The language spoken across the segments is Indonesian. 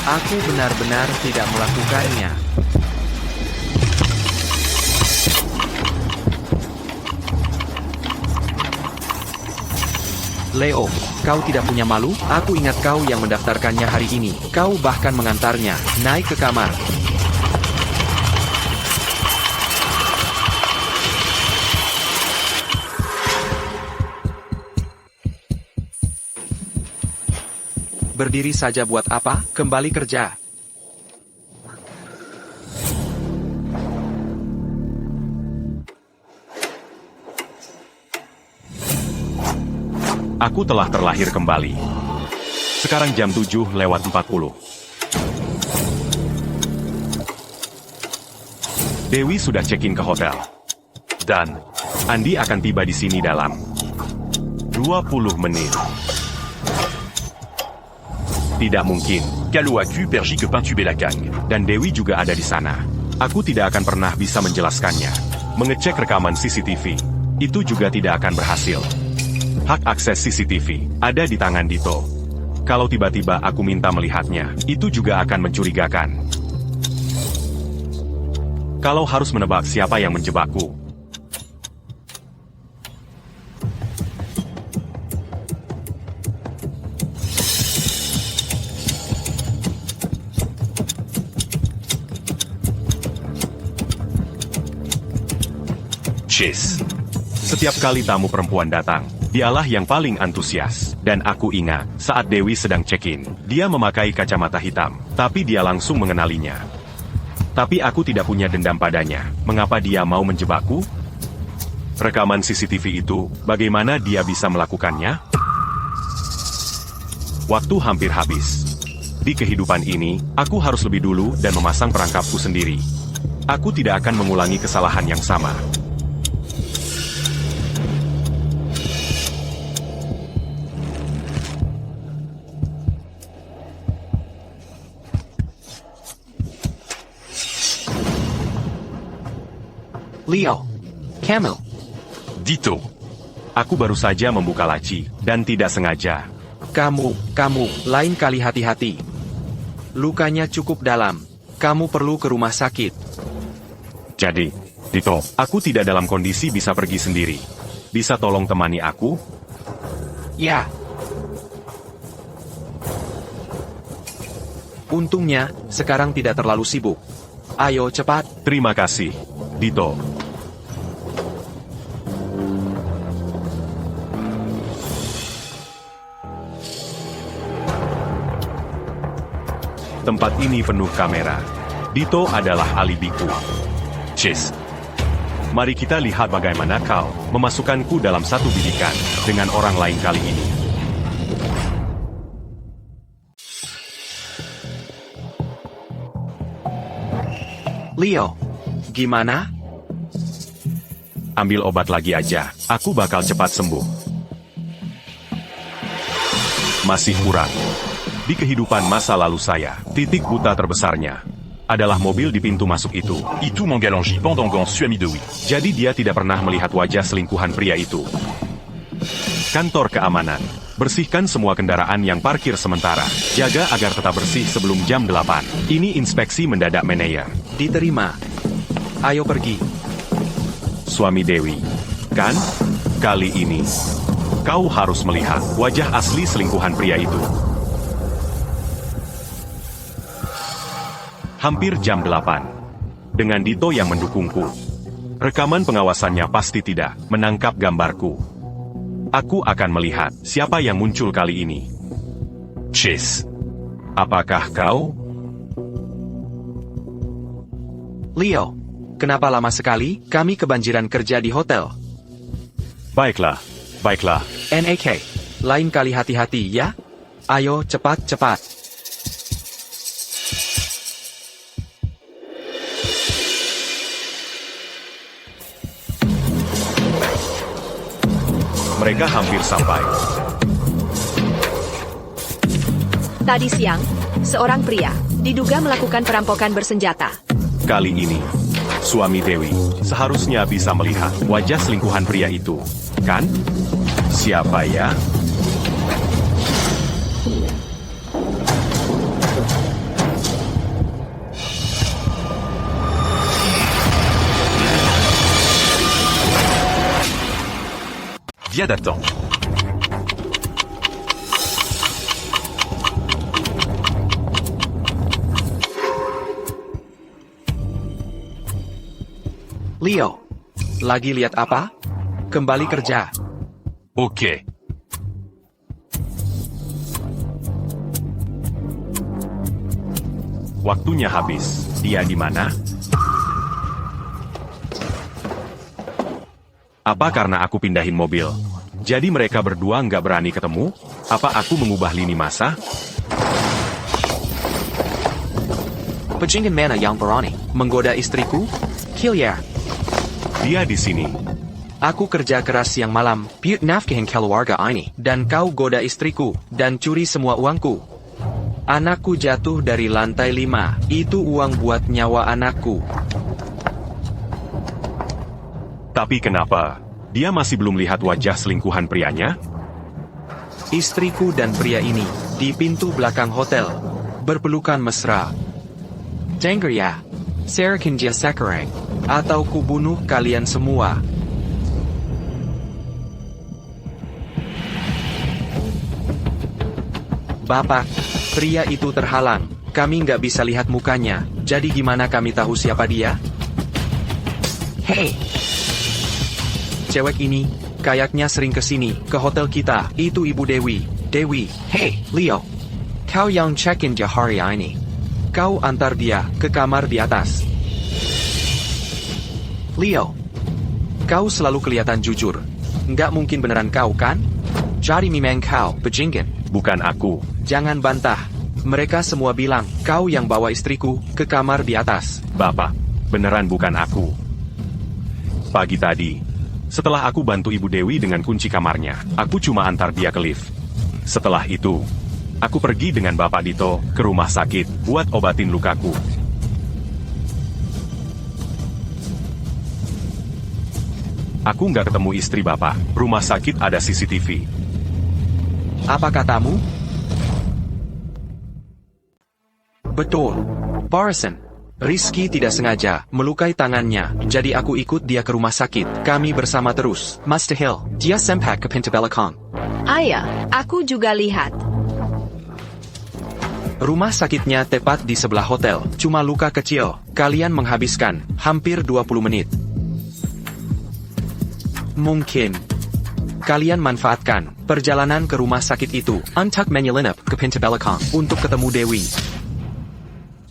Aku benar-benar tidak melakukannya. Leo, kau tidak punya malu? Aku ingat kau yang mendaftarkannya hari ini. Kau bahkan mengantarnya naik ke kamar. Berdiri saja buat apa? Kembali kerja. Aku telah terlahir kembali. Sekarang jam 7:40. Dewi sudah check-in ke hotel. Dan Andi akan tiba di sini dalam 20 menit. Tidak mungkin. Calo a cul, Pergy que Pintubé la gagne. Dan Dewi juga ada di sana. Aku tidak akan pernah bisa menjelaskannya. Mengecek rekaman CCTV. Itu juga tidak akan berhasil. Hak akses CCTV ada di tangan Dito. Kalau tiba-tiba aku minta melihatnya, itu juga akan mencurigakan. Kalau harus menebak siapa yang menjebakku. Chase. Setiap kali tamu perempuan datang, dialah yang paling antusias. Dan aku ingat, saat Dewi sedang check-in, dia memakai kacamata hitam, tapi dia langsung mengenalinya. Tapi aku tidak punya dendam padanya. Mengapa dia mau menjebakku? Rekaman CCTV itu, bagaimana dia bisa melakukannya? Waktu hampir habis. Di kehidupan ini, aku harus lebih dulu dan memasang perangkapku sendiri. Aku tidak akan mengulangi kesalahan yang sama. Leo, Camille. Dito. Aku baru saja membuka laci, dan tidak sengaja. Kamu, lain kali hati-hati. Lukanya cukup dalam. Kamu perlu ke rumah sakit. Jadi, Dito, aku tidak dalam kondisi bisa pergi sendiri. Bisa tolong temani aku? Ya. Untungnya, sekarang tidak terlalu sibuk. Ayo cepat. Terima kasih, Dito. Tempat ini penuh kamera. Dito adalah alibiku. Chase. Mari kita lihat bagaimana kau memasukkanku dalam satu bidikan dengan orang lain kali ini. Leo, gimana? Ambil obat lagi aja, aku bakal cepat sembuh. Masih kurang. Di kehidupan masa lalu saya, titik buta terbesarnya adalah mobil di pintu masuk itu. Itu Mangalangji Pandangan Suami Dewi. Jadi dia tidak pernah melihat wajah selingkuhan pria itu. Kantor keamanan. Bersihkan semua kendaraan yang parkir sementara. Jaga agar tetap bersih sebelum jam 8. Ini inspeksi mendadak manajer. Diterima. Ayo pergi. Suami Dewi. Kan? Kali ini, kau harus melihat wajah asli selingkuhan pria itu. Hampir jam 8. Dengan Dito yang mendukungku. Rekaman pengawasannya pasti tidak menangkap gambarku. Aku akan melihat siapa yang muncul kali ini. Chase. Apakah kau? Leo, kenapa lama sekali? Kami kebanjiran kerja di hotel. Baiklah, baiklah. NAK, lain kali hati-hati ya. Ayo cepat-cepat. Mereka hampir sampai. Tadi siang, seorang pria diduga melakukan perampokan bersenjata. Kali ini, suami Dewi seharusnya bisa melihat wajah selingkuhan pria itu, kan? Siapa ya? Dia datang. Leo, lagi lihat apa? Kembali kerja. Ok. Waktunya habis. Dia di mana? Apa karena aku pindahin mobil? Jadi mereka berdua nggak berani ketemu? Apa aku mengubah lini masa? Bajingan mana yang berani menggoda istriku? Hilya, Dia di sini. aku kerja keras siang malam, buat nafkahin keluarga ini, dan kau goda istriku, dan curi semua uangku. Anakku jatuh dari lantai 5, itu uang buat nyawa anakku. Tapi kenapa? Dia masih belum lihat wajah selingkuhan prianya? Istriku dan pria ini, di pintu belakang hotel, berpelukan mesra. Dengar ya, serahkan dia sekarang, atau kubunuh kalian semua. Bapak, pria itu terhalang. Kami nggak bisa lihat mukanya. Jadi gimana kami tahu siapa dia? Hei! Cewek ini, kayaknya sering kesini, ke hotel kita. Itu Ibu Dewi. Dewi, hei, Leo. Kau yang check-in dia hari ini. Kau antar dia ke kamar di atas. Leo, kau selalu kelihatan jujur. Nggak mungkin beneran kau, kan? Jadi memang kau, bajingan. Bukan aku. Jangan bantah. Mereka semua bilang, kau yang bawa istriku ke kamar di atas. Bapak, beneran bukan aku. Pagi tadi, setelah aku bantu Ibu Dewi dengan kunci kamarnya, aku cuma antar dia ke lift. Setelah itu, aku pergi dengan Bapak Dito ke rumah sakit buat obatin lukaku. Aku nggak ketemu istri Bapak. Rumah sakit ada CCTV. Apa katamu? Betul. Parson. Rizky tidak sengaja melukai tangannya, jadi aku ikut dia ke rumah sakit. Kami bersama terus. Master Hill, dia sempat ke pintu belakang. Ayah, aku juga lihat. Rumah sakitnya tepat di sebelah hotel. Cuma luka kecil. Kalian menghabiskan hampir 20 menit. Mungkin kalian manfaatkan perjalanan ke rumah sakit itu untuk menyelinap ke pintu belakang untuk ketemu Dewi.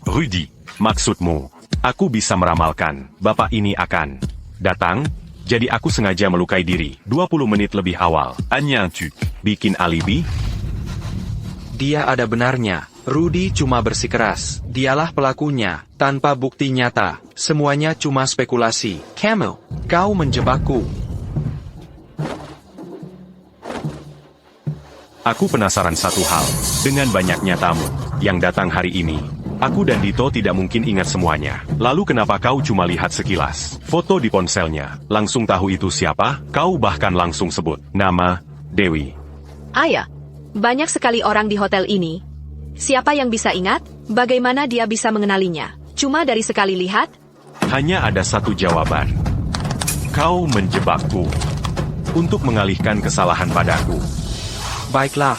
Rudy, maksudmu, aku bisa meramalkan, Bapak ini akan datang, jadi aku sengaja melukai diri 20 menit lebih awal. Agnien-tu. Bikin alibi? Dia ada benarnya. Rudy cuma bersikeras. Dialah pelakunya, tanpa bukti nyata. Semuanya cuma spekulasi. Kamu, kau menjebakku. Aku penasaran satu hal, dengan banyaknya tamu yang datang hari ini, aku dan Dito tidak mungkin ingat semuanya. Lalu kenapa kau cuma lihat sekilas foto di ponselnya, langsung tahu itu siapa? Kau bahkan langsung sebut nama Dewi. Ayah, banyak sekali orang di hotel ini. Siapa yang bisa ingat? Bagaimana dia bisa mengenalinya? Cuma dari sekali lihat? Hanya ada satu jawaban. Kau menjebakku untuk mengalihkan kesalahan padaku. Baiklah,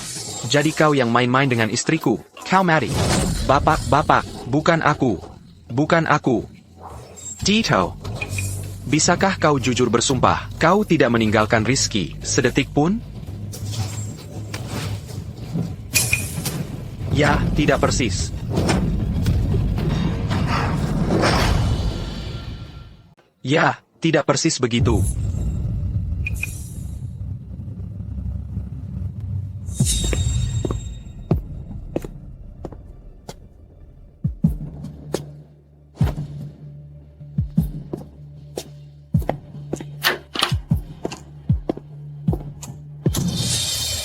jadi kau yang main-main dengan istriku. Kau mari. Bapak, bukan aku. Bukan aku. Dito, bisakah kau jujur bersumpah, kau tidak meninggalkan Rizky sedetik pun? Ya, tidak persis. Ya, tidak persis begitu.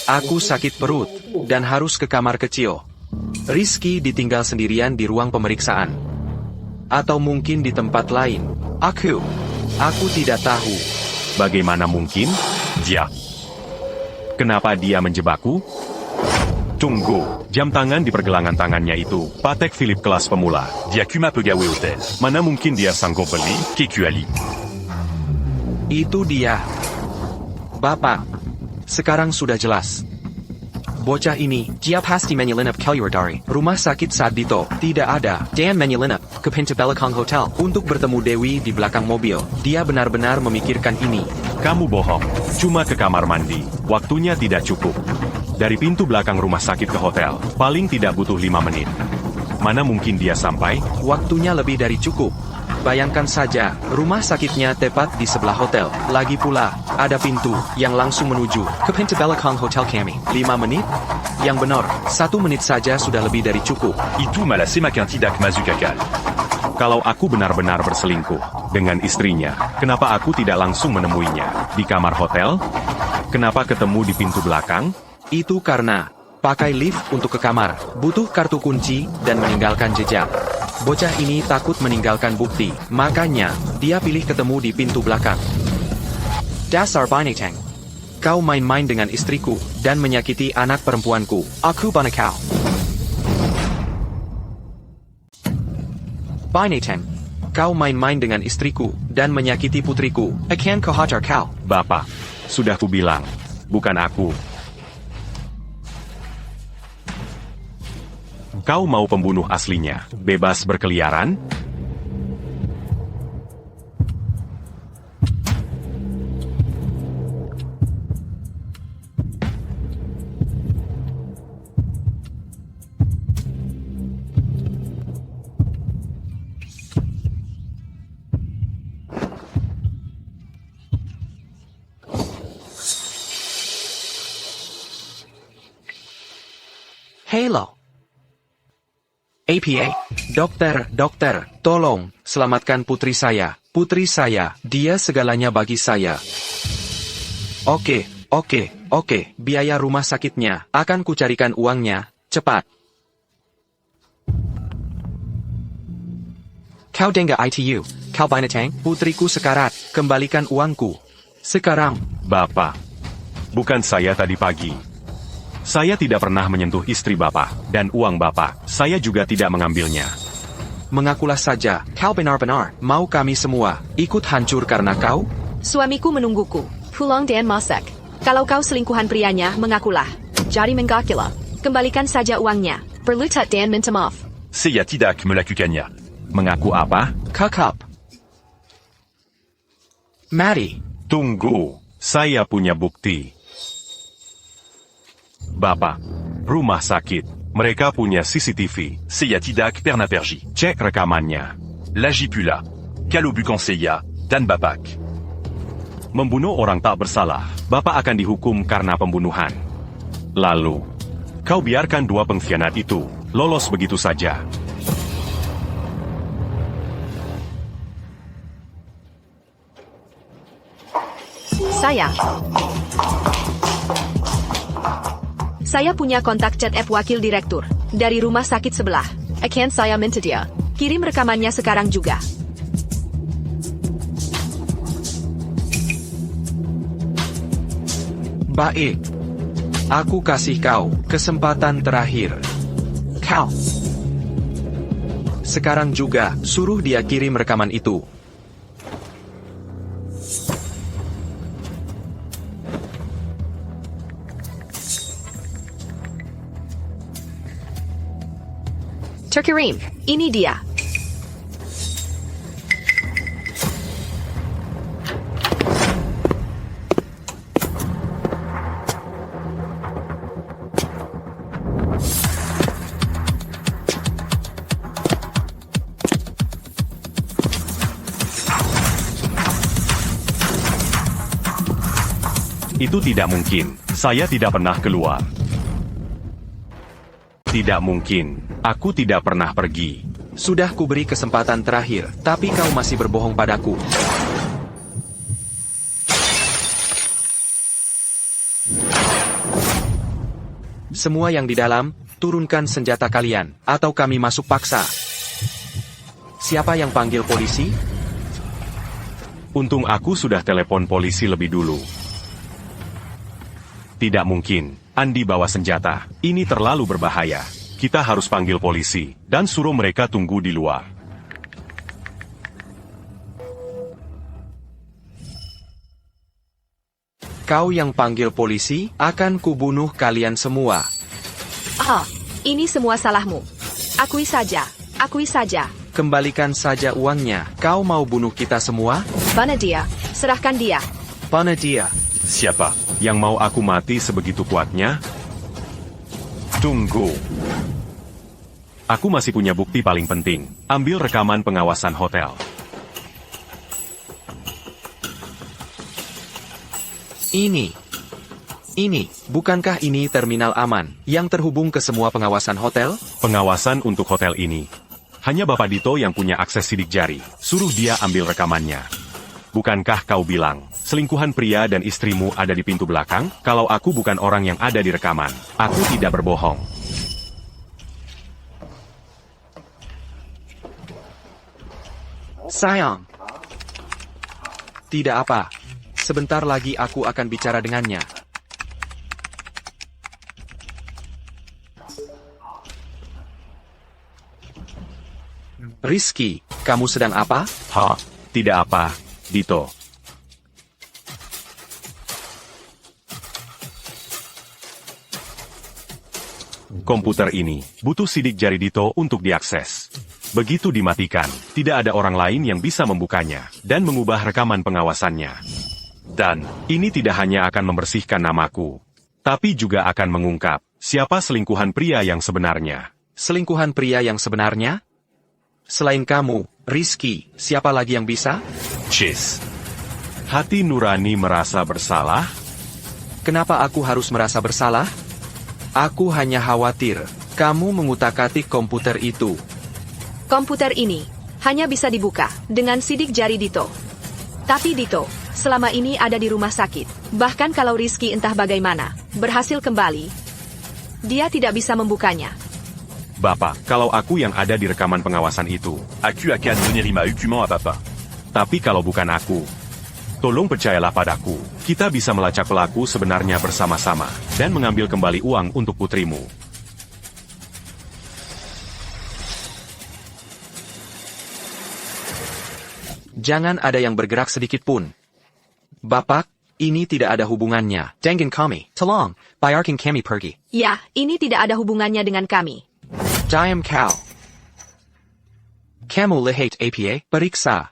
Aku sakit perut, dan harus ke kamar kecil. Rizky ditinggal sendirian di ruang pemeriksaan. Atau mungkin di tempat lain. Aku tidak tahu. Bagaimana mungkin? Dia. Kenapa dia menjebakku? Tunggu, jam tangan di pergelangan tangannya itu, Patek Philippe kelas pemula. Dia cuma peut gawe hotel. Mana mungkin dia sanggup beli? Qu'est-ce Ali? Itu dia. Bapak, Sekarang sudah jelas. Bocah ini, dia pasti menyelinap keluar dari rumah sakit saat Dito tidak ada. Dan menyelinap ke pintu belakang hotel untuk bertemu Dewi di belakang mobil. Dia benar-benar memikirkan ini. Kamu bohong. Cuma ke kamar mandi. Waktunya tidak cukup. Dari pintu belakang rumah sakit ke hotel, paling tidak butuh 5 menit. Mana mungkin dia sampai? Waktunya lebih dari cukup. Bayangkan saja, rumah sakitnya tepat di sebelah hotel. Lagi pula, ada pintu yang langsung menuju ke pintu belakang hotel kami. 5 menit? Yang benar, 1 menit saja sudah lebih dari cukup. Itu malah semakin tidak masuk akal. Kalau aku benar-benar berselingkuh dengan istrinya, kenapa aku tidak langsung menemuinya di kamar hotel? Kenapa ketemu di pintu belakang? Itu karena pakai lift untuk ke kamar, butuh kartu kunci dan meninggalkan jejak. Bocah ini takut meninggalkan bukti, makanya dia pilih ketemu di pintu belakang. Dasar binatang. Kau main-main dengan istriku dan menyakiti anak perempuanku. Aku bana kau. Binatang. Kau main-main dengan istriku dan menyakiti putriku. Akan kuhajar kau. Bapak, sudah kubilang, bukan aku. Kau mau pembunuh aslinya, bebas berkeliaran? Hello. APA. Dokter, tolong, selamatkan putri saya. Putri saya, dia segalanya bagi saya. Oke. Biaya rumah sakitnya, akan kucarikan uangnya, cepat. Kau dengar ITU, kau binatang, putriku sekarat, kembalikan uangku. Sekarang. Bapak, bukan saya tadi pagi. Saya tidak pernah menyentuh istri Bapak, dan uang Bapak, saya juga tidak mengambilnya. Mengakulah saja, kau benar-benar, mau kami semua, ikut hancur karena kau? Suamiku menungguku. Pulang dan masak. Kalau kau selingkuhan prianya, mengakulah. Jadi mengakulah. Kembalikan saja uangnya. Berlutut dan minta maaf. Saya tidak melakukannya. Mengaku apa? Kakap. Mari. Tunggu, saya punya bukti. Bapak, rumah sakit, mereka punya CCTV. Saya tidak pernah pergi. Cek rekamannya. Lagi pula, kalau bukan saya dan Bapak. Membunuh orang tak bersalah, Bapak akan dihukum karena pembunuhan. Lalu, kau biarkan 2 pengkhianat itu lolos begitu saja. Saya punya kontak chat app wakil direktur dari rumah sakit sebelah. Akan saya minta dia kirim rekamannya sekarang juga. Baik. Aku kasih kau kesempatan terakhir. Kau. Sekarang juga, suruh dia kirim rekaman itu. Terkirim, ini dia. Itu tidak mungkin. Saya tidak pernah keluar. Tidak mungkin. Aku tidak pernah pergi. Sudah kuberi kesempatan terakhir, tapi kau masih berbohong padaku. Semua yang di dalam, turunkan senjata kalian, atau kami masuk paksa. Siapa yang panggil polisi? Untung aku sudah telepon polisi lebih dulu. Tidak mungkin. Andi bawa senjata. Ini terlalu berbahaya. Kita harus panggil polisi, dan suruh mereka tunggu di luar. kau yang panggil polisi, akan kubunuh kalian semua. Oh, ini semua salahmu. Akui saja, akui saja. Kembalikan saja uangnya. Kau mau bunuh kita semua? Mana dia? Serahkan dia. Mana dia? Siapa? Yang mau aku mati sebegitu kuatnya? Tunggu. Aku masih punya bukti paling penting. Ambil rekaman pengawasan hotel. Ini, bukankah ini terminal aman, yang terhubung ke semua pengawasan hotel? Pengawasan untuk hotel ini. Hanya Bapak Dito yang punya akses sidik jari. Suruh dia ambil rekamannya. Bukankah kau bilang, selingkuhan pria dan istrimu ada di pintu belakang? Kalau aku bukan orang yang ada di rekaman, aku tidak berbohong. Sayang. Tidak apa. Sebentar lagi aku akan bicara dengannya. Rizky, kamu sedang apa? Tidak apa, Dito. Komputer ini butuh sidik jari Dito untuk diakses. Begitu dimatikan, tidak ada orang lain yang bisa membukanya dan mengubah rekaman pengawasannya. Dan ini tidak hanya akan membersihkan namaku, tapi juga akan mengungkap siapa selingkuhan pria yang sebenarnya. Selingkuhan pria yang sebenarnya? Selain kamu, Rizky, siapa lagi yang bisa? Chase. Hati nurani merasa bersalah? Kenapa aku harus merasa bersalah? Aku hanya khawatir kamu mengutak-atik komputer itu. Komputer ini hanya bisa dibuka dengan sidik jari Dito. Tapi Dito selama ini ada di rumah sakit. Bahkan kalau Rizky entah bagaimana berhasil kembali, dia tidak bisa membukanya. Bapak, kalau aku yang ada di rekaman pengawasan itu, Aku akan menerima hukuman apa-apa. tapi kalau bukan aku, tolong percayalah padaku. Kita bisa melacak pelaku sebenarnya bersama-sama dan mengambil kembali uang untuk putrimu. Jangan ada yang bergerak sedikit pun. Bapak, ini tidak ada hubungannya. Jangan kami. Tolong, biarkan kami pergi. Ya, ini tidak ada hubungannya dengan kami. Diam kau. Kamu lihat APA, periksa.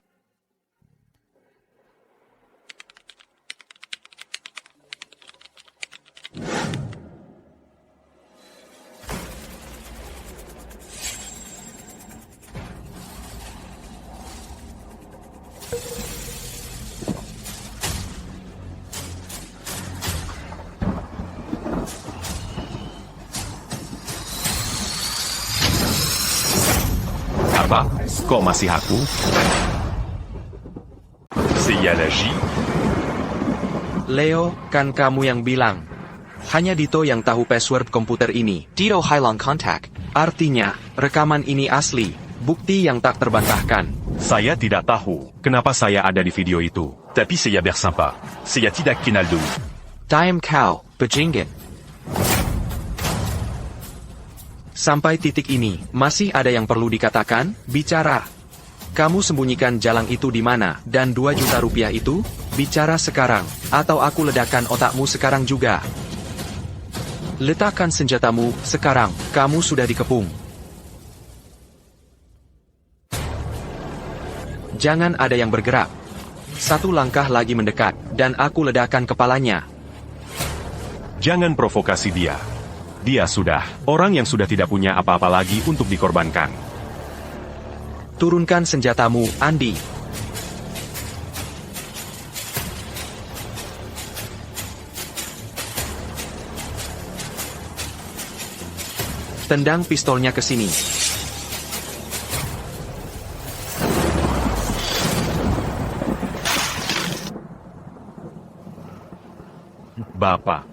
Apa? Kok masih aku? Seiya l'agit. Leo, kan kamu yang bilang. Hanya Dito yang tahu password komputer ini. Dito hilang kontak. Artinya, rekaman ini asli. Bukti yang tak terbantahkan. Saya tidak tahu kenapa saya ada di video itu. Tapi Seiya bersampa. Seiya tidak kenal dulu. Diam kau, bajingan. Sampai titik ini, masih ada yang perlu dikatakan? Bicara. Kamu sembunyikan jalang itu di mana, dan 2 juta rupiah itu? Bicara sekarang, atau aku ledakan otakmu sekarang juga. Letakkan senjatamu, sekarang, kamu sudah dikepung. Jangan ada yang bergerak. 1 langkah lagi mendekat, dan aku ledakan kepalanya. Jangan provokasi dia. Dia sudah orang yang sudah tidak punya apa-apa lagi untuk dikorbankan. Turunkan senjatamu, Andi. Tendang pistolnya ke sini. Bapak,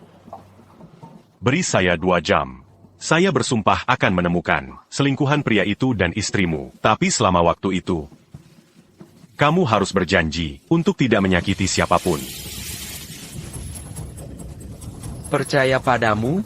beri saya 2 jam. Saya bersumpah akan menemukan selingkuhan pria itu dan istrimu. Tapi selama waktu itu, kamu harus berjanji untuk tidak menyakiti siapapun. Percaya padamu?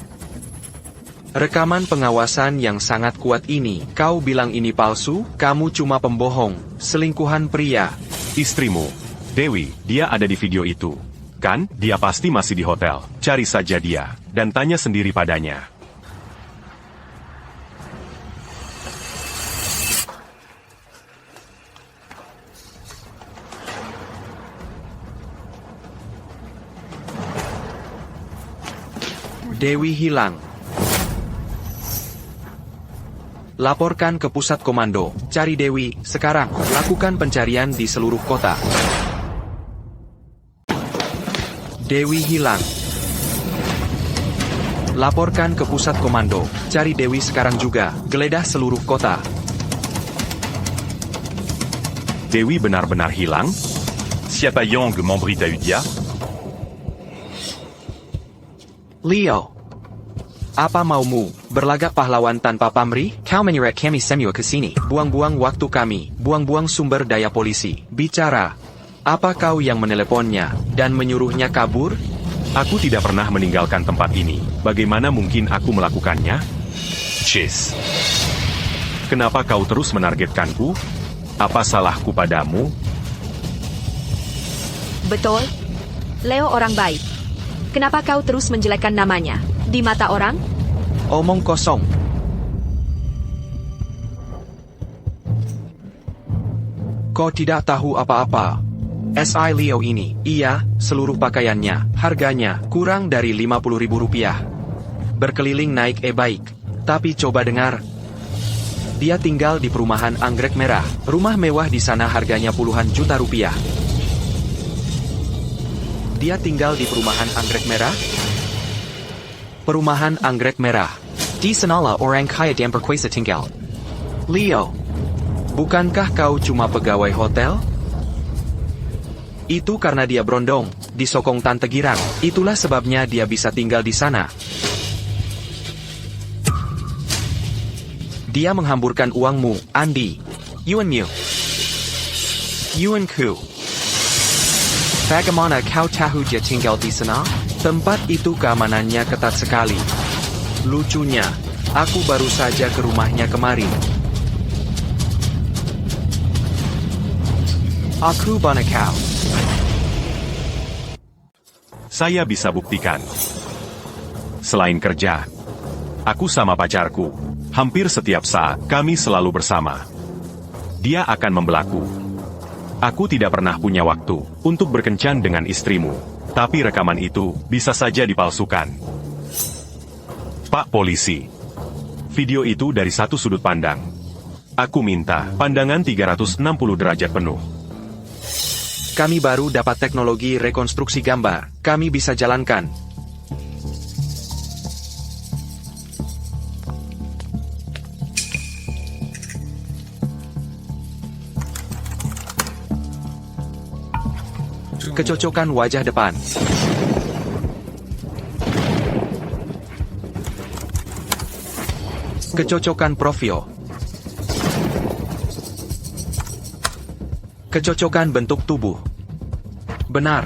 Rekaman pengawasan yang sangat kuat ini, kau bilang ini palsu? Kamu cuma pembohong, selingkuhan pria. Istrimu, Dewi, dia ada di video itu. Kan, dia pasti masih di hotel. Cari saja dia, dan tanya sendiri padanya. Dewi hilang. Laporkan ke pusat komando. Cari Dewi, sekarang. Lakukan pencarian di seluruh kota. Dewi hilang. Laporkan ke pusat komando. Cari Dewi sekarang juga. Geledah seluruh kota. Dewi benar-benar hilang? Siapa Yong memberita dia? Leo. Apa maumu? Berlagak pahlawan tanpa pamrih? Kau menyeret kami semua ke sini. Buang-buang waktu kami. Buang-buang sumber daya polisi. Bicara. Apa kau yang meneleponnya dan menyuruhnya kabur? Aku tidak pernah meninggalkan tempat ini. Bagaimana mungkin aku melakukannya? Chase. Kenapa kau terus menargetkanku? Apa salahku padamu? Betul. Leo orang baik. Kenapa kau terus menjelekkan namanya? Di mata orang? Omong kosong. Kau tidak tahu apa-apa. SI Leo ini, iya, seluruh pakaiannya, harganya, kurang dari Rp50.000. Berkeliling naik e-bike. Tapi coba dengar. Dia tinggal di perumahan Anggrek Merah. Rumah mewah di sana harganya puluhan juta rupiah. Dia tinggal di perumahan Anggrek Merah? Perumahan Anggrek Merah. Di sanalah orang kaya dan berkuasa tinggal. Leo, bukankah kau cuma pegawai hotel? Itu karena dia berondong, disokong Tante Girang. Itulah sebabnya dia bisa tinggal di sana. Dia menghamburkan uangmu, Andi. Yuanmu. Yuanku. Bagaimana kau tahu dia tinggal di sana? Tempat itu keamanannya ketat sekali. Lucunya, aku baru saja ke rumahnya kemarin. Aku bana kau. Saya bisa buktikan. Selain kerja, aku sama pacarku. Hampir setiap saat, kami selalu bersama. Dia akan membelaku. Aku tidak pernah punya waktu untuk berkencan dengan istrimu. Tapi rekaman itu bisa saja dipalsukan. Pak Polisi. Video itu dari satu sudut pandang. Aku minta pandangan 360 derajat penuh. Kami baru dapat teknologi rekonstruksi gambar. Kami bisa jalankan. Kecocokan wajah depan. Kecocokan profil. Kecocokan bentuk tubuh. Benar.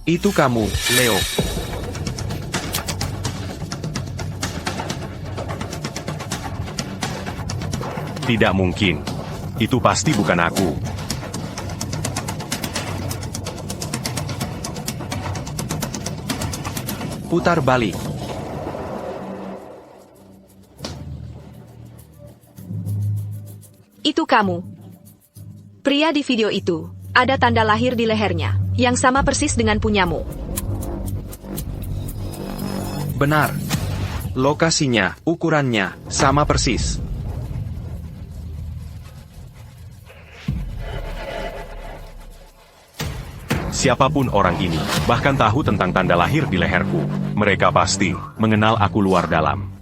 Itu kamu, Leo. Tidak mungkin. Itu pasti bukan aku. Putar balik. Itu kamu. Pria di video itu, ada tanda lahir di lehernya, yang sama persis dengan punyamu. Benar. Lokasinya, ukurannya, sama persis. Siapapun orang ini, bahkan tahu tentang tanda lahir di leherku. Mereka pasti mengenal aku luar dalam.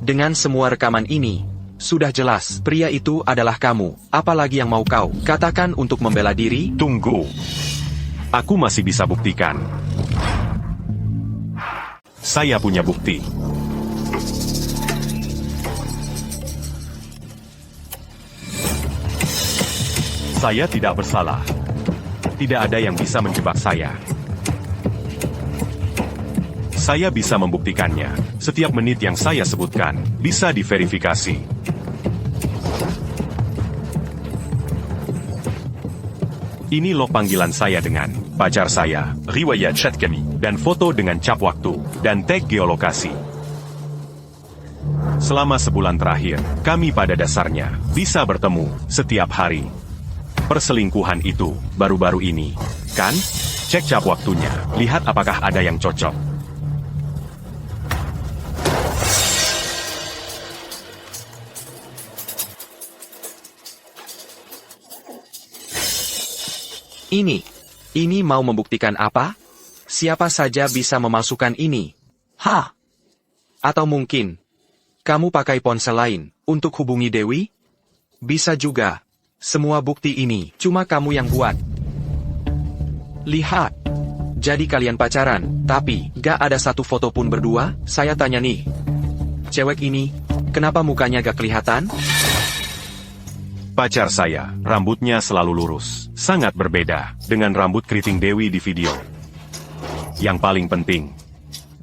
Dengan semua rekaman ini, sudah jelas, pria itu adalah kamu. Apalagi yang mau kau katakan untuk membela diri? Tunggu. Aku masih bisa buktikan. Saya punya bukti. Saya tidak bersalah. Tidak ada yang bisa menjebak saya. Saya bisa membuktikannya. Setiap menit yang saya sebutkan bisa diverifikasi. Ini log panggilan saya dengan pacar saya, Riwayat chat kami. dan foto dengan cap waktu, dan tag geolokasi. Selama sebulan terakhir, kami pada dasarnya bisa bertemu setiap hari. Perselingkuhan itu baru-baru ini, kan? Cek cap waktunya, lihat apakah ada yang cocok. Ini mau membuktikan apa? Siapa saja bisa memasukkan ini. Hah? Atau mungkin, kamu pakai ponsel lain untuk hubungi Dewi? Bisa juga. Semua bukti ini cuma kamu yang buat. Lihat. Jadi kalian pacaran, tapi gak ada satu foto pun berdua? Saya tanya nih. Cewek ini, kenapa mukanya gak kelihatan? Pacar saya, rambutnya selalu lurus, sangat berbeda dengan rambut keriting Dewi di video. Yang paling penting,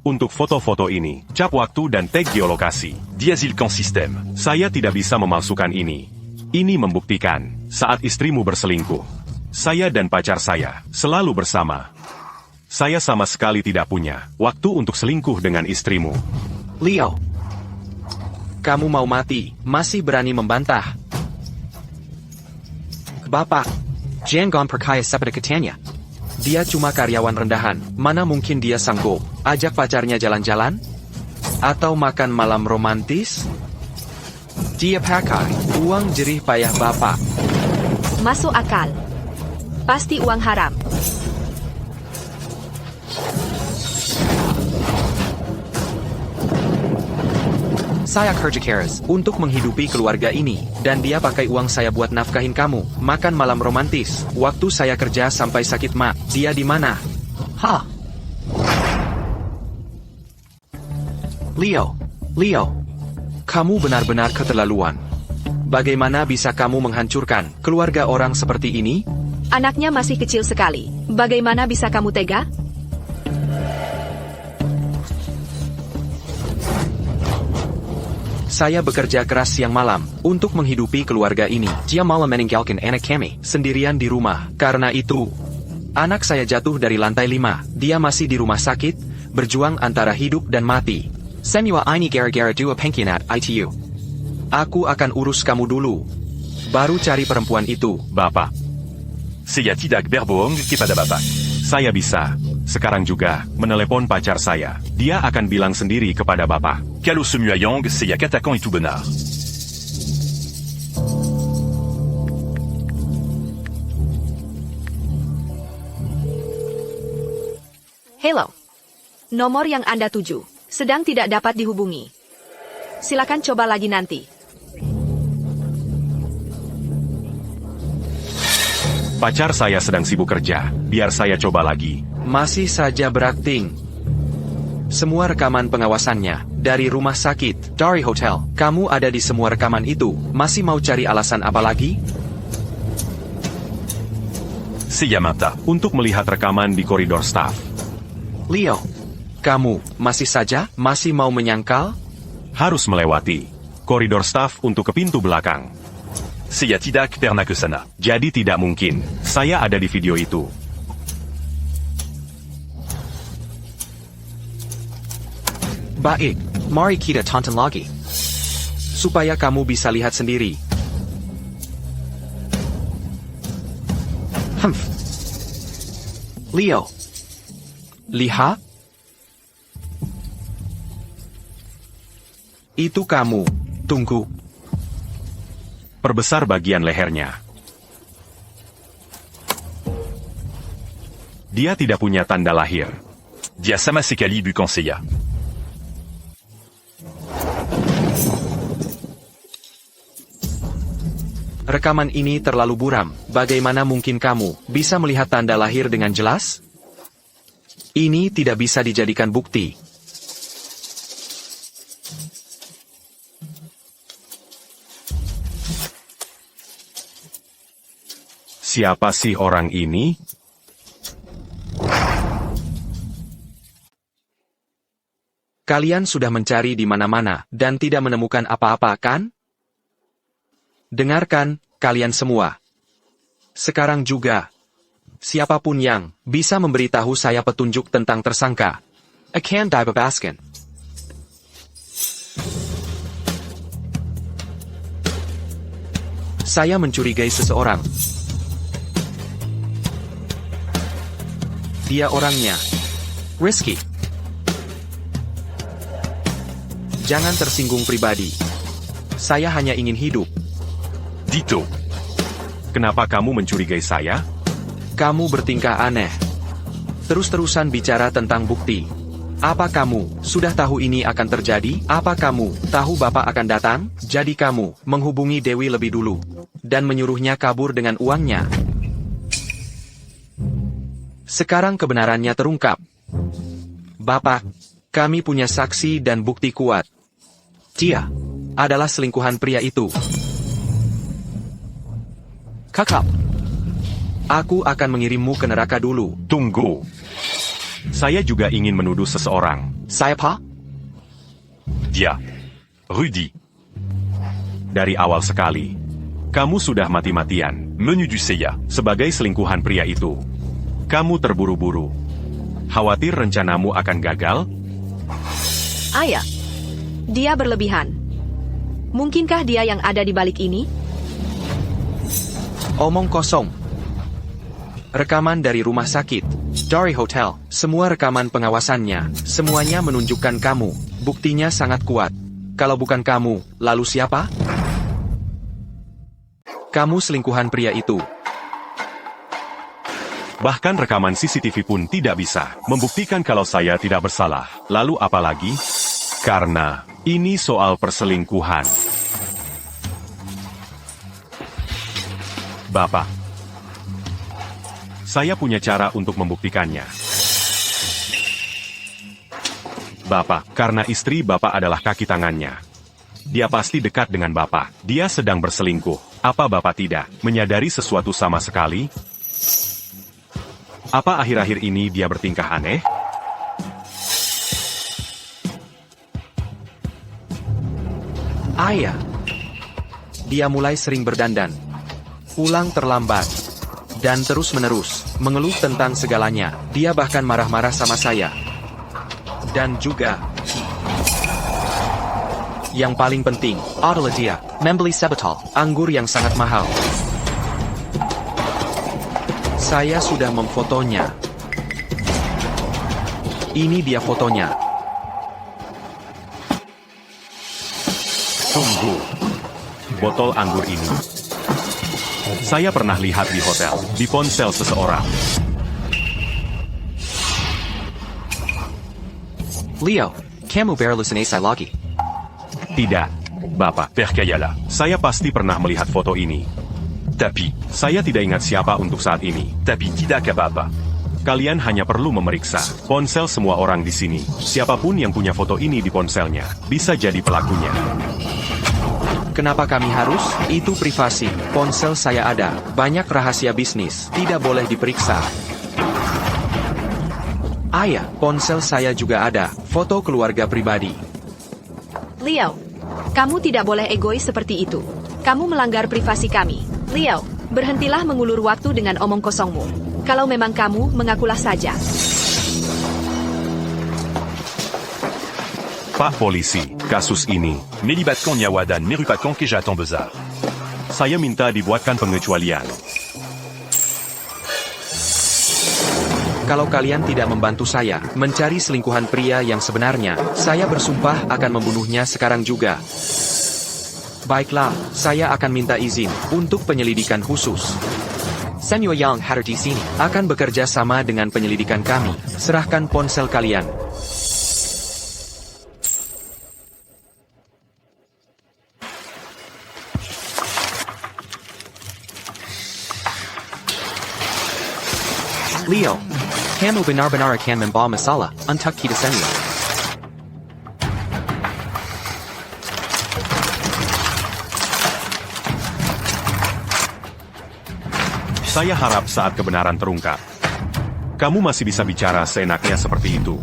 untuk foto-foto ini, cap waktu dan tag geolokasi. Diazilkan System. Saya tidak bisa memalsukan ini. Ini membuktikan, saat istrimu berselingkuh, saya dan pacar saya selalu bersama. Saya sama sekali tidak punya waktu untuk selingkuh dengan istrimu. Leo. Kamu mau mati, masih berani membantah. Bapak, jangan percaya pada katanya. Dia cuma karyawan rendahan, mana mungkin dia sanggup ajak pacarnya jalan-jalan? Atau makan malam romantis? Dia pakai uang jerih payah Bapak. Masuk akal. Pasti uang haram. Saya kerja keras untuk menghidupi keluarga ini, dan dia pakai uang saya buat nafkahin kamu, makan malam romantis. Waktu saya kerja sampai sakit mak, dia di mana? Hah? Leo, kamu benar-benar keterlaluan. Bagaimana bisa kamu menghancurkan keluarga orang seperti ini? Anaknya masih kecil sekali. Bagaimana bisa kamu tega? Saya bekerja keras siang malam untuk menghidupi keluarga ini. Dia malah meninggalkan anak kami sendirian di rumah. Karena itu, anak saya jatuh dari lantai 5. Dia masih di rumah sakit, berjuang antara hidup dan mati. Semua ini gara-gara dua pengkhianat itu. Aku akan urus kamu dulu. Baru cari perempuan itu. Bapak, Saya tidak berbohong kepada Bapak. saya bisa, sekarang juga, menelepon pacar saya. Dia akan bilang sendiri kepada Bapak. Kalau semua yang saya katakan itu benar. Hello. Nomor yang Anda tuju sedang tidak dapat dihubungi. Silakan coba lagi nanti. Pacar saya sedang sibuk kerja, biar saya coba lagi. Masih saja berakting. Semua rekaman pengawasannya, dari rumah sakit, dari hotel, kamu ada di semua rekaman itu. Masih mau cari alasan apa lagi? Saya minta. Untuk melihat rekaman di koridor staff. Leo, kamu masih mau menyangkal? Harus melewati koridor staff untuk ke pintu belakang. Saya tidak pernah ke sana. Jadi tidak mungkin, saya ada di video itu. Baik, mari kita tonton lagi. Supaya kamu bisa lihat sendiri. Leo. Lihat. Itu kamu. Tunggu. Perbesar bagian lehernya. Dia tidak punya tanda lahir. Dia sama sekali bukan saya. Rekaman ini terlalu buram. Bagaimana mungkin kamu bisa melihat tanda lahir dengan jelas? Ini tidak bisa dijadikan bukti. Siapa sih orang ini? Kalian sudah mencari di mana-mana dan tidak menemukan apa-apa, kan? Dengarkan, kalian semua. Sekarang juga, siapapun yang bisa memberitahu saya petunjuk tentang tersangka. Akan dibebaskan. Saya mencurigai seseorang. Dia orangnya. Risky. Jangan tersinggung pribadi. Saya hanya ingin hidup. Dito. Kenapa kamu mencurigai saya? Kamu bertingkah aneh. Terus-terusan bicara tentang bukti. Apa kamu sudah tahu ini akan terjadi? Apa kamu tahu Bapak akan datang? Jadi kamu menghubungi Dewi lebih dulu dan menyuruhnya kabur dengan uangnya. Sekarang kebenarannya terungkap. Bapak, kami punya saksi dan bukti kuat. Dia adalah selingkuhan pria itu. Kakak, aku akan mengirimmu ke neraka dulu. Tunggu. Saya juga ingin menuduh seseorang. Saya Pak? Dia. Rudy. Dari awal sekali, kamu sudah mati-matian. Menu du Seiya. Sebagai selingkuhan pria itu, kamu terburu-buru. Khawatir rencanamu akan gagal? Ayah, dia berlebihan. Mungkinkah dia yang ada di balik ini? Omong kosong. Rekaman dari rumah sakit, dari hotel, semua rekaman pengawasannya, semuanya menunjukkan kamu. Buktinya sangat kuat. Kalau bukan kamu, lalu siapa? Kamu selingkuhan pria itu. Bahkan rekaman CCTV pun tidak bisa membuktikan kalau saya tidak bersalah. Lalu apa lagi? Karena ini soal perselingkuhan. Bapak, saya punya cara untuk membuktikannya. Bapak, karena istri Bapak adalah kaki tangannya. Dia pasti dekat dengan Bapak. Dia sedang berselingkuh. Apa Bapak tidak menyadari sesuatu sama sekali? Apa akhir-akhir ini dia bertingkah aneh? Ayah. Dia mulai sering berdandan. Pulang terlambat. Dan terus-menerus mengeluh tentang segalanya. Dia bahkan marah-marah sama saya. Dan juga yang paling penting adalah dia membeli sebotol anggur yang sangat mahal. Saya sudah memfotonya. Ini dia fotonya. Tunggu. Botol anggur ini saya pernah lihat di hotel, di ponsel seseorang. Leo, kamu berhalusinasi lagi. Tidak, Bapak. Percayala. Saya pasti pernah melihat foto ini. Tapi. Saya tidak ingat siapa untuk saat ini. Tapi tidak apa-apa. Kalian hanya perlu memeriksa ponsel semua orang di sini. Siapapun yang punya foto ini di ponselnya, bisa jadi pelakunya. Kenapa kami harus? Itu privasi. Ponsel saya ada. Banyak rahasia bisnis. Tidak boleh diperiksa. Ayah, ponsel saya juga ada. Foto keluarga pribadi. Leo, kamu tidak boleh egois seperti itu. Kamu melanggar privasi kami. Leo, berhentilah mengulur waktu dengan omong kosongmu. Kalau memang kamu, mengakulah saja. Pak Polisi, kasus ini, Melibatkan nyawa dan merupakan kejahatan besar. saya minta dibuatkan pengecualian. Kalau kalian tidak membantu saya mencari selingkuhan pria yang sebenarnya, saya bersumpah akan membunuhnya sekarang juga. Baiklah, saya akan minta izin untuk penyelidikan khusus. Senyor Yang hadir di sini akan bekerja sama dengan penyelidikan kami. Serahkan ponsel kalian. Leo, kamu benar-benar akan membawa masalah untuk kita semua. Saya harap saat kebenaran terungkap, kamu masih bisa bicara seenaknya seperti itu.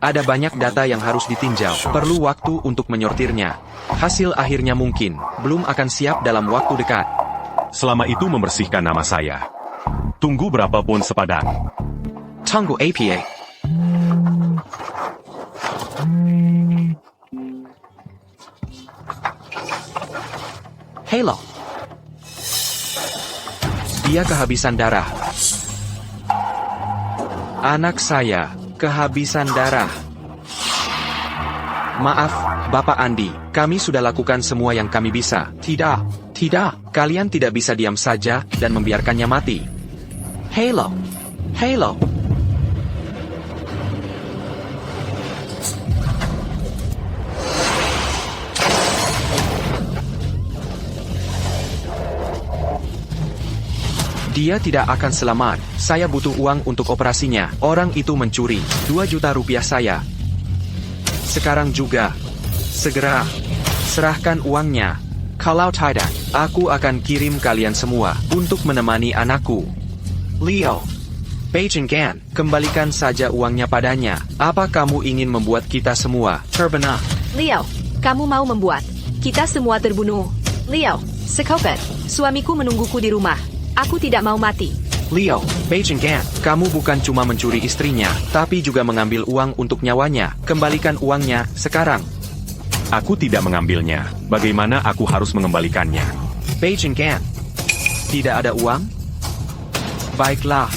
Ada banyak data yang harus ditinjau. Perlu waktu untuk menyortirnya. Hasil akhirnya mungkin belum akan siap dalam waktu dekat. Selama itu membersihkan nama saya. Tunggu berapapun sepadan. Tunggu APA. Halo. Dia kehabisan darah. Anak saya kehabisan darah. Maaf, Bapak Andi, kami sudah lakukan semua yang kami bisa. Tidak, kalian tidak bisa diam saja dan membiarkannya mati. Halo. Dia tidak akan selamat. Saya butuh uang untuk operasinya. Orang itu mencuri 2 juta rupiah saya. Sekarang juga. Segera. Serahkan uangnya. Kalau tidak, aku akan kirim kalian semua untuk menemani anakku. Leo. Beijing Gan, kembalikan saja uangnya padanya. Apa kamu ingin membuat kita semua terbenam? Leo, kamu mau membuat kita semua terbunuh. Leo, Sekopet, suamiku menungguku di rumah. Aku tidak mau mati. Leo, Beijing Gan, kamu bukan cuma mencuri istrinya, tapi juga mengambil uang untuk nyawanya. Kembalikan uangnya sekarang. Aku tidak mengambilnya. Bagaimana aku harus mengembalikannya? Beijing Gan, tidak ada uang? Baiklah.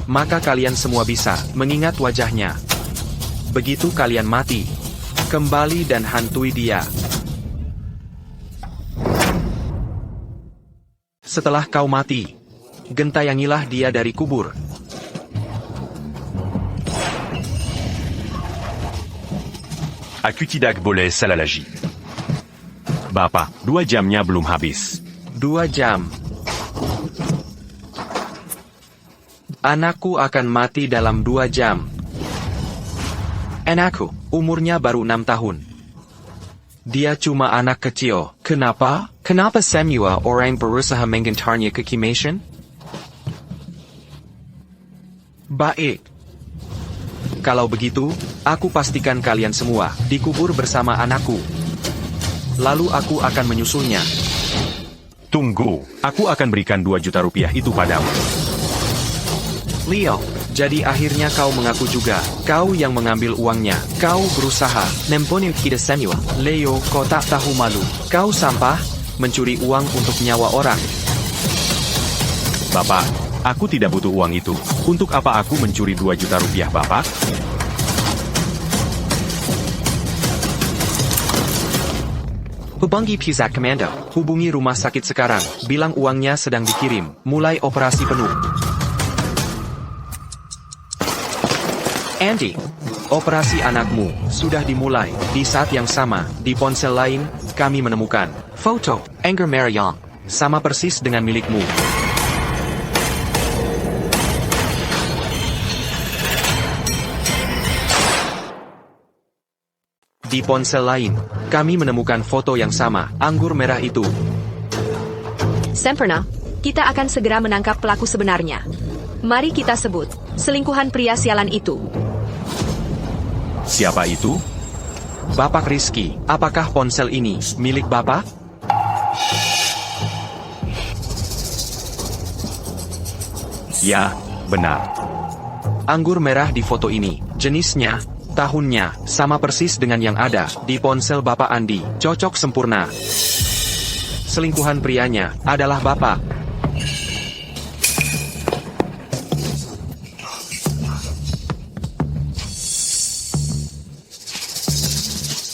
Maka kalian semua bisa mengingat wajahnya. Begitu kalian mati, kembali dan hantui dia. Setelah kau mati, gentayangilah dia dari kubur. Akutidak boleh salalagi. Bapak, 2 jamnya belum habis. 2 jam. Anakku akan mati dalam 2 jam. Anakku, umurnya baru 6 tahun. Dia cuma anak kecil. Kenapa? Kenapa semua orang berusaha menggentarnya ke cremation? Baik. Kalau begitu, aku pastikan kalian semua dikubur bersama anakku. Lalu aku akan menyusulnya. Tunggu, aku akan berikan 2 juta rupiah itu padamu. Leo, jadi akhirnya kau mengaku juga. Kau yang mengambil uangnya. Kau berusaha membunuh kita semua. Leo, kau tak tahu malu. Kau sampah, mencuri uang untuk nyawa orang. Bapak, aku tidak butuh uang itu. Untuk apa aku mencuri 2 juta rupiah, Bapak? Hubungi Pizat Commando. Hubungi rumah sakit sekarang. Bilang uangnya sedang dikirim. Mulai operasi penuh. Andy, operasi anakmu sudah dimulai. Di saat yang sama, di ponsel lain, kami menemukan foto Angger Mariang, sama persis dengan milikmu. Di ponsel lain, kami menemukan foto yang sama, anggur merah itu. Sempurna, kita akan segera menangkap pelaku sebenarnya. Mari kita sebut selingkuhan pria sialan itu. Siapa itu? Bapak Rizky, apakah ponsel ini milik Bapak? Ya, benar. Anggur merah di foto ini, jenisnya, tahunnya, sama persis dengan yang ada di ponsel Bapak Andi, cocok sempurna. Selingkuhan prianya adalah Bapak.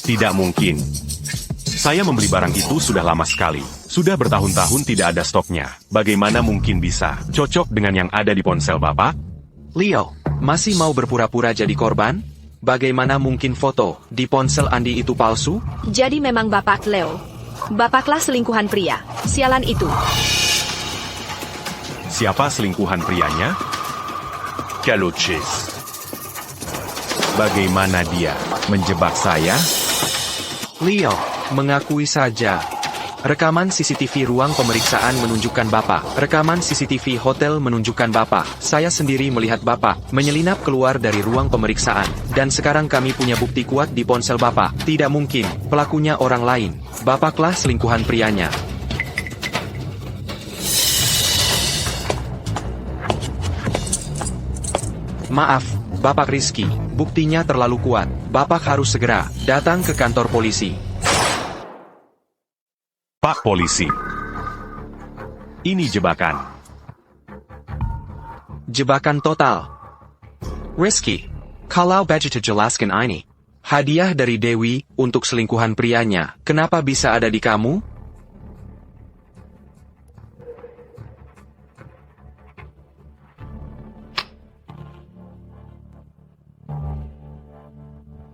Tidak mungkin. Saya membeli barang itu sudah lama sekali. Sudah bertahun-tahun tidak ada stoknya. Bagaimana mungkin bisa cocok dengan yang ada di ponsel Bapak? Leo, masih mau berpura-pura jadi korban? Bagaimana mungkin foto di ponsel Andi itu palsu? Jadi memang Bapak Leo. Bapaklah selingkuhan pria sialan itu. Siapa selingkuhan prianya? Caloches. Bagaimana dia menjebak saya? Leo, mengakui saja. Rekaman CCTV ruang pemeriksaan menunjukkan Bapak. Rekaman CCTV hotel menunjukkan Bapak. Saya sendiri melihat Bapak menyelinap keluar dari ruang pemeriksaan. Dan sekarang kami punya bukti kuat di ponsel Bapak. Tidak mungkin, pelakunya orang lain. Bapaklah selingkuhan prianya. Maaf, Bapak Rizky. Buktinya terlalu kuat. Bapak harus segera datang ke kantor polisi. Pak Polisi. Ini jebakan. Jebakan total. Rizky, kalau budget jelaskan ini. Hadiah dari Dewi untuk selingkuhan prianya. Kenapa bisa ada di kamu?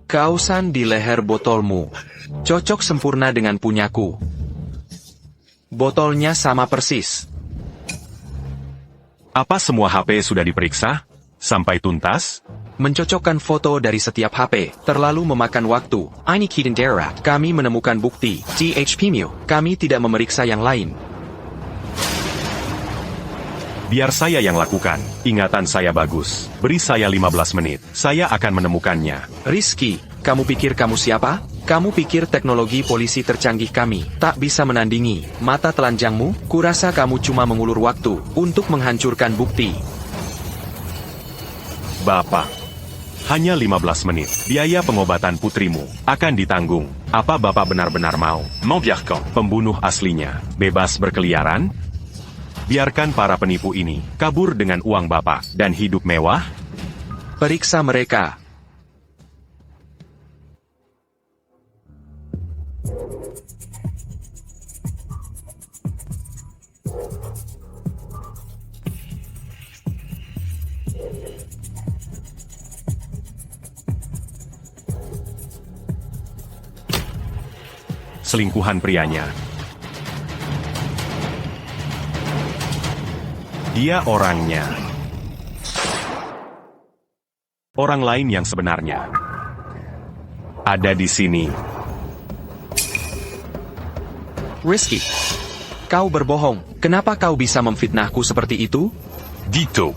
Kausan di leher botolmu. Cocok sempurna dengan punyaku. Botolnya sama persis. Apa semua HP sudah diperiksa? Sampai tuntas? Mencocokkan foto dari setiap HP terlalu memakan waktu. Ini Kidendera. Kami menemukan bukti. THPMU. Kami tidak memeriksa yang lain. Biar saya yang lakukan. Ingatan saya bagus. Beri saya 15 menit. Saya akan menemukannya. Rizky, kamu pikir kamu siapa? Kamu pikir teknologi polisi tercanggih kami tak bisa menandingi mata telanjangmu? Kurasa kamu cuma mengulur waktu untuk menghancurkan bukti. Bapak, hanya 15 menit. Biaya pengobatan putrimu akan ditanggung. Apa Bapak benar-benar mau M'embarquant. pembunuh aslinya bebas berkeliaran? Biarkan para penipu ini kabur dengan uang Bapak dan hidup mewah? Periksa mereka. Selingkuhan prianya. Dia orangnya. Orang lain yang sebenarnya ada di sini. Rizky, kau berbohong. Kenapa kau bisa memfitnahku seperti itu? Dito.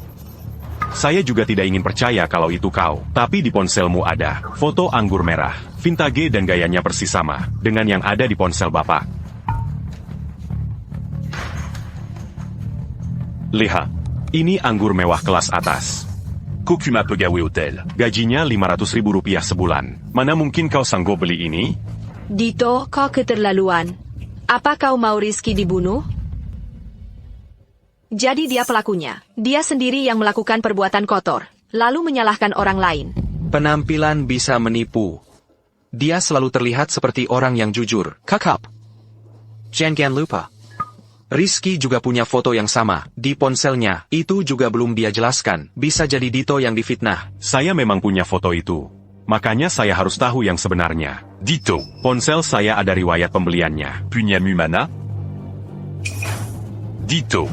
Saya juga tidak ingin percaya kalau itu kau. Tapi di ponselmu ada foto anggur merah, vintage dan gayanya persis sama dengan yang ada di ponsel Bapak. Lihat, ini anggur mewah kelas atas. Kokuma Pegawe Hotel. Gajinya Rp500.000 sebulan. Mana mungkin kau sanggup beli ini? Dito, kau keterlaluan. Apa kau mau Rizky dibunuh? Jadi dia pelakunya. Dia sendiri yang melakukan perbuatan kotor, lalu menyalahkan orang lain. Penampilan bisa menipu. Dia selalu terlihat seperti orang yang jujur. Kakak. Jangan lupa. Rizky juga punya foto yang sama di ponselnya. Itu juga belum dia jelaskan. Bisa jadi Dito yang difitnah. Saya memang punya foto itu. Makanya saya harus tahu yang sebenarnya. Dito. Ponsel saya ada riwayat pembeliannya. Punyamu mana? Dito.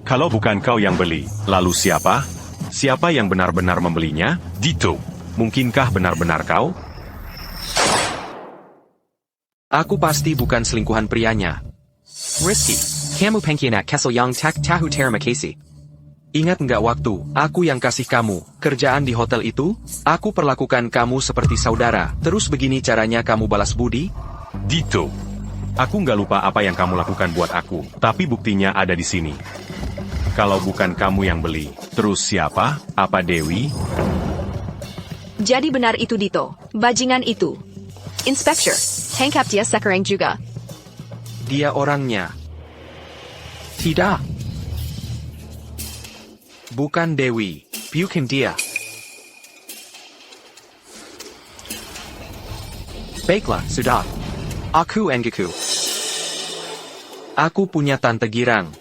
Kalau bukan kau yang beli, lalu siapa? Siapa yang benar-benar membelinya? Dito. Mungkinkah benar-benar kau? Aku pasti bukan selingkuhan prianya. Rizky, kamu pengkhianat Kessel yang tak tahu terima kasih. Ingat nggak waktu aku yang kasih kamu kerjaan di hotel itu? Aku perlakukan kamu seperti saudara. Terus begini caranya kamu balas budi? Dito. Aku nggak lupa apa yang kamu lakukan buat aku, tapi buktinya ada di sini. Kalau bukan kamu yang beli, terus siapa? Apa Dewi? Jadi benar itu Dito. Bajingan itu. Inspector, tangkap dia sekarang juga. Dia orangnya. Tidak. Bukan Dewi. Bukan dia. Baiklah, sudah. Aku Enggaku. Aku punya Tante Girang.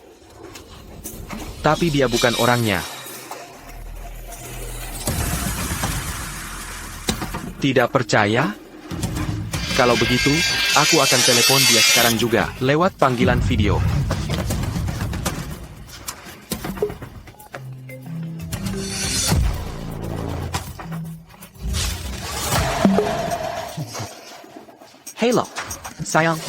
Tapi dia bukan orangnya. Tidak percaya? Kalau begitu, aku akan telepon dia sekarang juga, lewat panggilan video. Halo, sayang.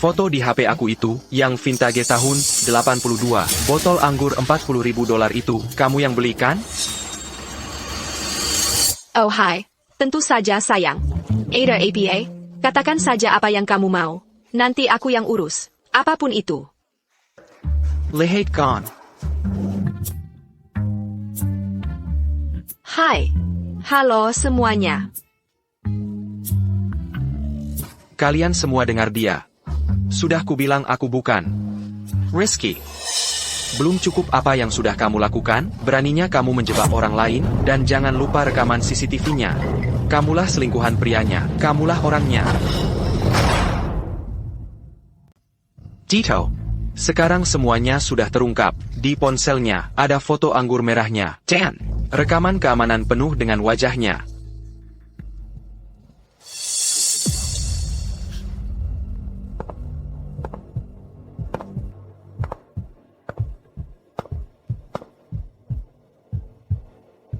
Foto di HP aku itu, yang vintage tahun 82, botol anggur $40.000 itu, kamu yang belikan? Oh hai, tentu saja sayang. Ada APA, katakan saja apa yang kamu mau. Nanti aku yang urus, apapun itu. Lihat kan. Hai, halo semuanya. Kalian semua dengar dia. Sudah kubilang aku bukan. Rizky. Belum cukup apa yang sudah kamu lakukan, beraninya kamu menjebak orang lain, dan jangan lupa rekaman CCTV-nya. Kamulah selingkuhan prianya, kamulah orangnya. Tito. Sekarang semuanya sudah terungkap. Di ponselnya, ada foto anggur merahnya. Dan rekaman keamanan penuh dengan wajahnya.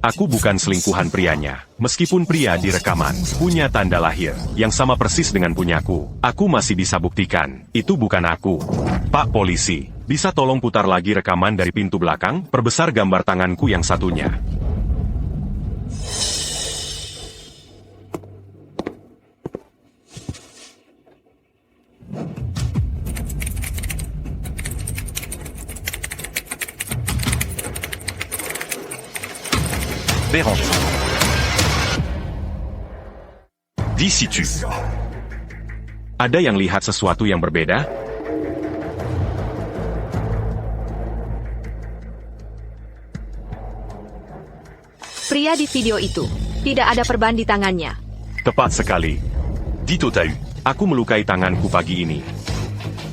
Aku bukan selingkuhan prianya. Meskipun pria di rekaman punya tanda lahir yang sama persis dengan punyaku, aku masih bisa buktikan itu bukan aku. Pak polisi, bisa tolong putar lagi rekaman dari pintu belakang, perbesar gambar tanganku yang satunya. Béranger. Dis si tu. Ada yang lihat sesuatu yang berbeda? Pria di video itu, tidak ada perban di tangannya. Tepat sekali. Dito t'as eu. Aku melukai tanganku pagi ini.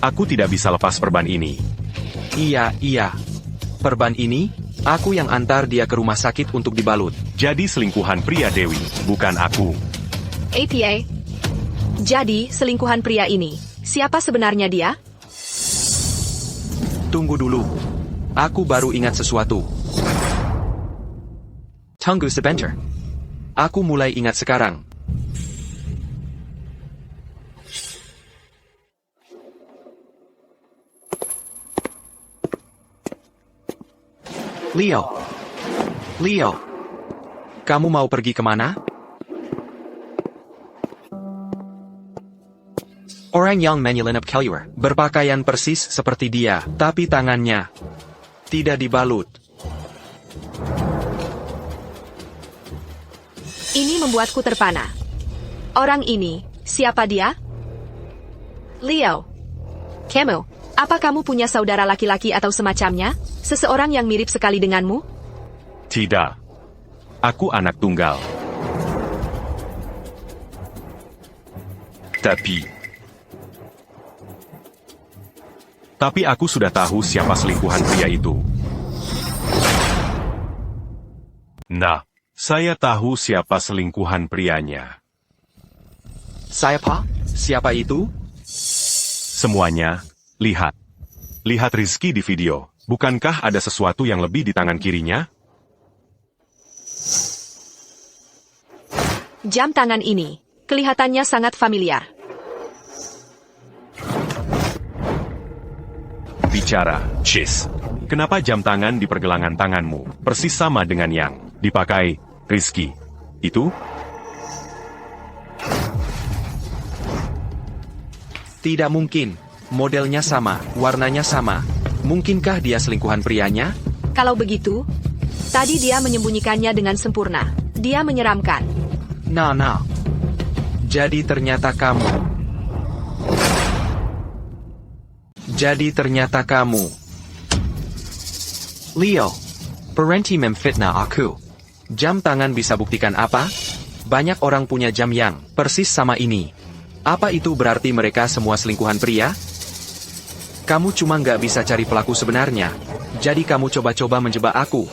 Aku tidak bisa lepas perban ini. Iya. Perban ini, aku yang antar dia ke rumah sakit untuk dibalut. Jadi selingkuhan pria Dewi, bukan aku. APA. Jadi, selingkuhan pria ini, siapa sebenarnya dia? Tunggu dulu. Aku baru ingat sesuatu. Tunggu sebentar. Aku mulai ingat sekarang. Leo. Kamu mau pergi kemana? Orang yang menyelinap keluar, berpakaian persis seperti dia, tapi tangannya tidak dibalut. Ini membuatku terpana. Orang ini, siapa dia? Leo. Kamu, apa kamu punya saudara laki-laki atau semacamnya? Seseorang yang mirip sekali denganmu? Tidak. Aku anak tunggal. Tapi aku sudah tahu siapa selingkuhan pria itu. Nah, saya tahu siapa selingkuhan prianya. Siapa itu? Semuanya, lihat. Lihat Rizky di video. Bukankah ada sesuatu yang lebih di tangan kirinya? Jam tangan ini, kelihatannya sangat familiar. Bicara, Chis. Kenapa jam tangan di pergelangan tanganmu persis sama dengan yang dipakai Rizky? Itu? Tidak mungkin. Modelnya sama, warnanya sama. Mungkinkah dia selingkuhan prianya? Kalau begitu, tadi dia menyembunyikannya dengan sempurna. Dia menyeramkan. Nah. Jadi ternyata kamu. Leo. Parenti memfitnah aku. Jam tangan bisa buktikan apa? Banyak orang punya jam yang persis sama ini. Apa itu berarti mereka semua selingkuhan pria? Kamu cuma nggak bisa cari pelaku sebenarnya. Jadi kamu coba-coba menjebak aku.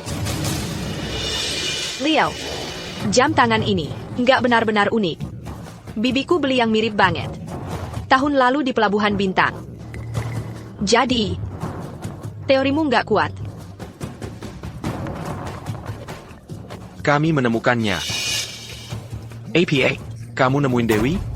Leo, jam tangan ini nggak benar-benar unik. Bibiku beli yang mirip banget. Tahun lalu di Pelabuhan Bintang. Jadi, teorimu nggak kuat. Kami menemukannya. APA, kamu nemuin Dewi?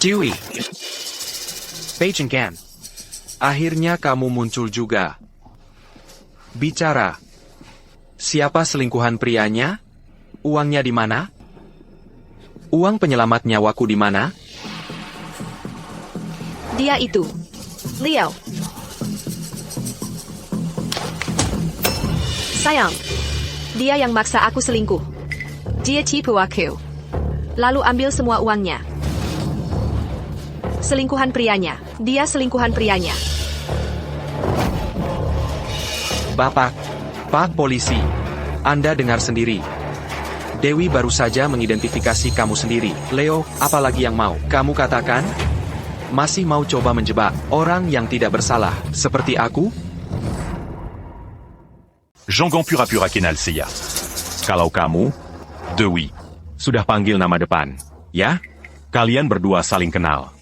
Dewey. Page Gan. Akhirnya kamu muncul juga. Bicara. Siapa selingkuhan prianya? Uangnya di mana? Uang penyelamat nyawaku di mana? Dia itu. Leo. Sayang. Dia yang maksa aku selingkuh. Dia tipu aku. Lalu ambil semua uangnya. Selingkuhan prianya. Dia selingkuhan prianya. Bapak. Pak polisi. Anda dengar sendiri. Dewi baru saja mengidentifikasi kamu sendiri. Leo, apalagi yang mau kamu katakan? Masih mau coba menjebak orang yang tidak bersalah, seperti aku? Jangan pura-pura kenal saya. Kalau kamu, Dewi. sudah panggil nama depan, ya? Kalian berdua saling kenal.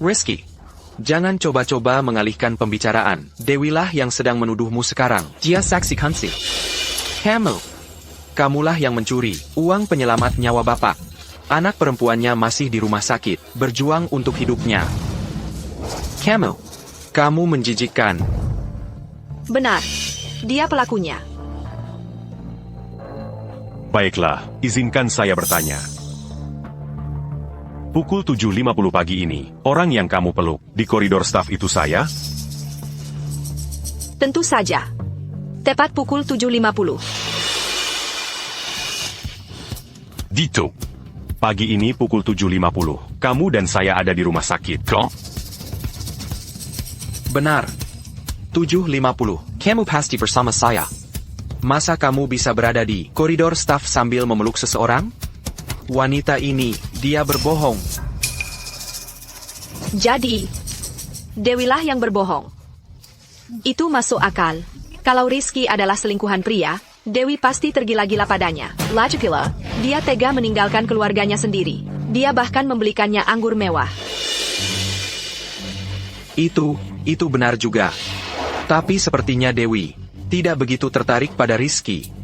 Risky. Jangan coba-coba mengalihkan pembicaraan. Dewilah yang sedang menuduhmu sekarang. Dia saksikan sih. Camel. Kamulah yang mencuri uang penyelamat nyawa bapak. Anak perempuannya masih di rumah sakit, berjuang untuk hidupnya. Camel. Kamu menjijikkan. Benar. Dia pelakunya. Baiklah, izinkan saya bertanya. Pukul 7.50 pagi ini, orang yang kamu peluk di koridor staf itu saya? Tentu saja. Tepat pukul 7.50. Dito. Pagi ini pukul 7.50, kamu dan saya ada di rumah sakit. Quand? Benar. 7.50. Kamu pasti bersama saya. Masa kamu bisa berada di koridor staf sambil memeluk seseorang? Wanita ini, dia berbohong. Jadi, Dewilah yang berbohong. Itu masuk akal. Kalau Rizky adalah selingkuhan pria, Dewi pasti tergila-gila padanya. Lagi pula, dia tega meninggalkan keluarganya sendiri. Dia bahkan membelikannya anggur mewah. Itu benar juga. Tapi sepertinya Dewi tidak begitu tertarik pada Rizky.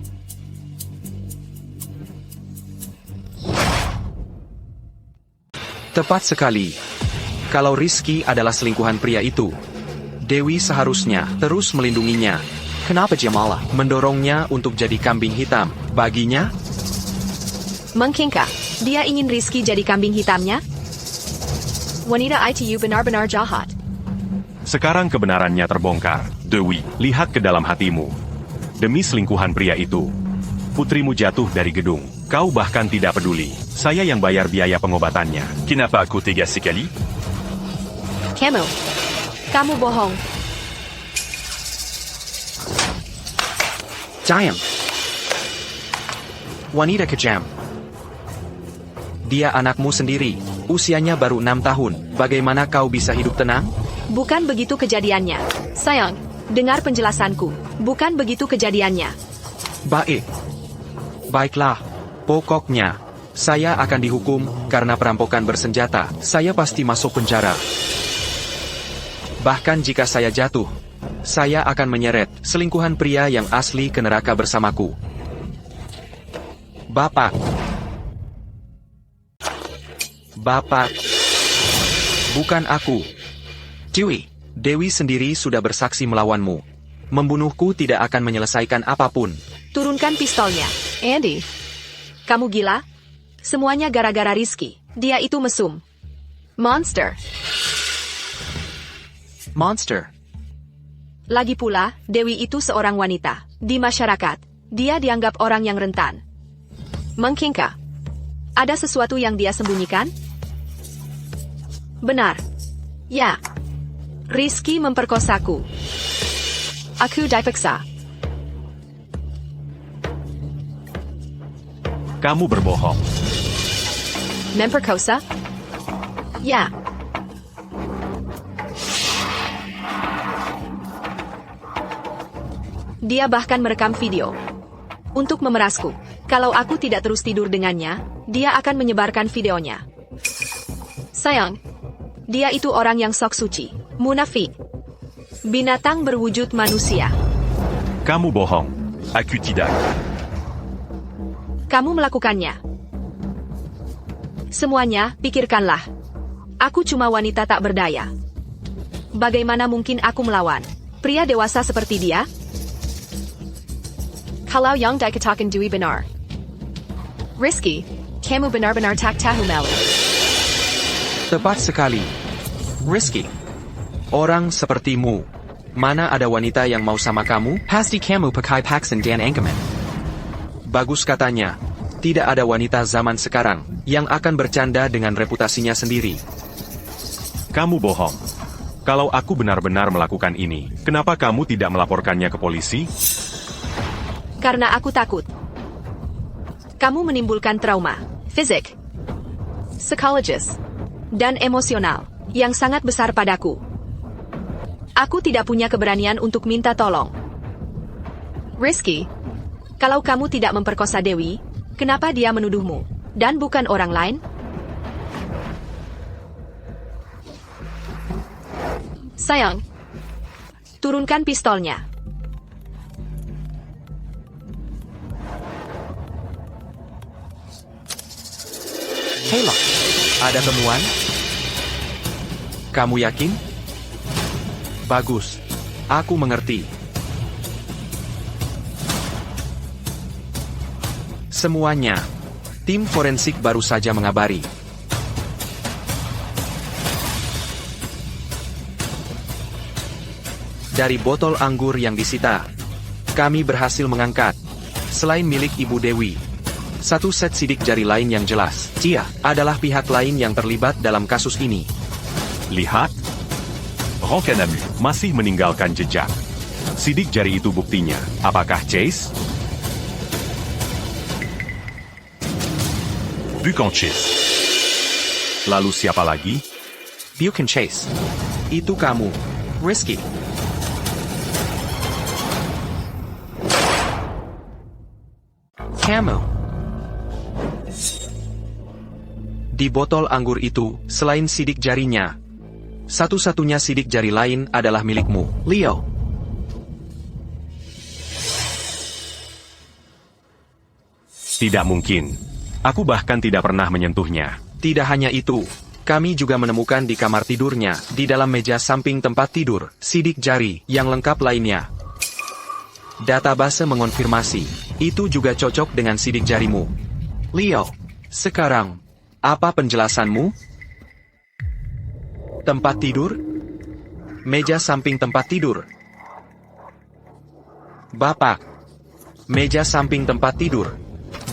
Tepat sekali. Kalau Rizky adalah selingkuhan pria itu, Dewi seharusnya terus melindunginya. Kenapa dia malah mendorongnya untuk jadi kambing hitam baginya? Mungkinkah dia ingin Rizky jadi kambing hitamnya? Wanita itu benar-benar jahat. Sekarang kebenarannya terbongkar. Dewi. Lihat ke dalam hatimu. Demi selingkuhan pria itu, putrimu jatuh dari gedung. Kau bahkan tidak peduli. Saya yang bayar biaya pengobatannya. Kenapa aku tega sekali? Kamu bohong. Giant. Wanita kejam. Dia anakmu sendiri. Usianya baru 6 tahun. Bagaimana kau bisa hidup tenang? Bukan begitu kejadiannya. Sayang, dengar penjelasanku. Bukan begitu kejadiannya. Baiklah. Pokoknya, saya akan dihukum karena perampokan bersenjata. Saya pasti masuk penjara. Bahkan jika saya jatuh, saya akan menyeret selingkuhan pria yang asli ke neraka bersamaku. Bapak. Bukan aku. Dewi sendiri sudah bersaksi melawanmu. Membunuhku tidak akan menyelesaikan apapun. Turunkan pistolnya. Andy. Kamu gila? Semuanya gara-gara Rizky. Dia itu mesum. Monster. Lagi pula, Dewi itu seorang wanita. Di masyarakat, dia dianggap orang yang rentan. Mungkinkah ada sesuatu yang dia sembunyikan? Benar. Ya. Rizky memperkosaku. Aku dipaksa. Kamu berbohong. Memperkosa? Ya. Dia bahkan merekam video untuk memerasku. Kalau aku tidak terus tidur dengannya, dia akan menyebarkan videonya. Sayang, dia itu orang yang sok suci, munafik, binatang berwujud manusia. Kamu bohong. Aku tidak. Kamu melakukannya. Semuanya, pikirkanlah. Aku cuma wanita tak berdaya. Bagaimana mungkin aku melawan pria dewasa seperti dia? Kalau yang dikatakan Dewi benar. Rizky, kamu benar-benar tak tahu malu. Tepat sekali. Rizky. Orang sepertimu. Mana ada wanita yang mau sama kamu? Pasti kamu pakai pakaian dan Anchorman. Bagus katanya. Tidak ada wanita zaman sekarang yang akan bercanda dengan reputasinya sendiri. Kamu bohong. Kalau aku benar-benar melakukan ini, kenapa kamu tidak melaporkannya ke polisi? Karena aku takut. Kamu menimbulkan trauma, fisik, psikologis, dan emosional yang sangat besar padaku. Aku tidak punya keberanian untuk minta tolong. Rizky, kalau kamu tidak memperkosa Dewi, kenapa dia menuduhmu, dan bukan orang lain? Sayang, turunkan pistolnya. Halo, ada temuan? Kamu yakin? Bagus, aku mengerti. Semuanya, tim forensik baru saja mengabari. Dari botol anggur yang disita, kami berhasil mengangkat, selain milik Ibu Dewi, satu set sidik jari lain yang jelas. Dia adalah pihak lain yang terlibat dalam kasus ini. Lihat. Ronkanamu masih meninggalkan jejak. Sidik jari itu buktinya. Apakah Chase? Bukan Chase. Lalu siapa lagi? Bukan Chase. Itu kamu, Rizky. Kamu. Di botol anggur itu, selain sidik jarinya, satu-satunya sidik jari lain adalah milikmu, Leo. Tidak mungkin. Aku bahkan tidak pernah menyentuhnya. Tidak hanya itu, kami juga menemukan di kamar tidurnya, di dalam meja samping tempat tidur, sidik jari yang lengkap lainnya. Database mengonfirmasi, itu juga cocok dengan sidik jarimu. Leo, sekarang, apa penjelasanmu? Tempat tidur? Meja samping tempat tidur. Bapak, meja samping tempat tidur.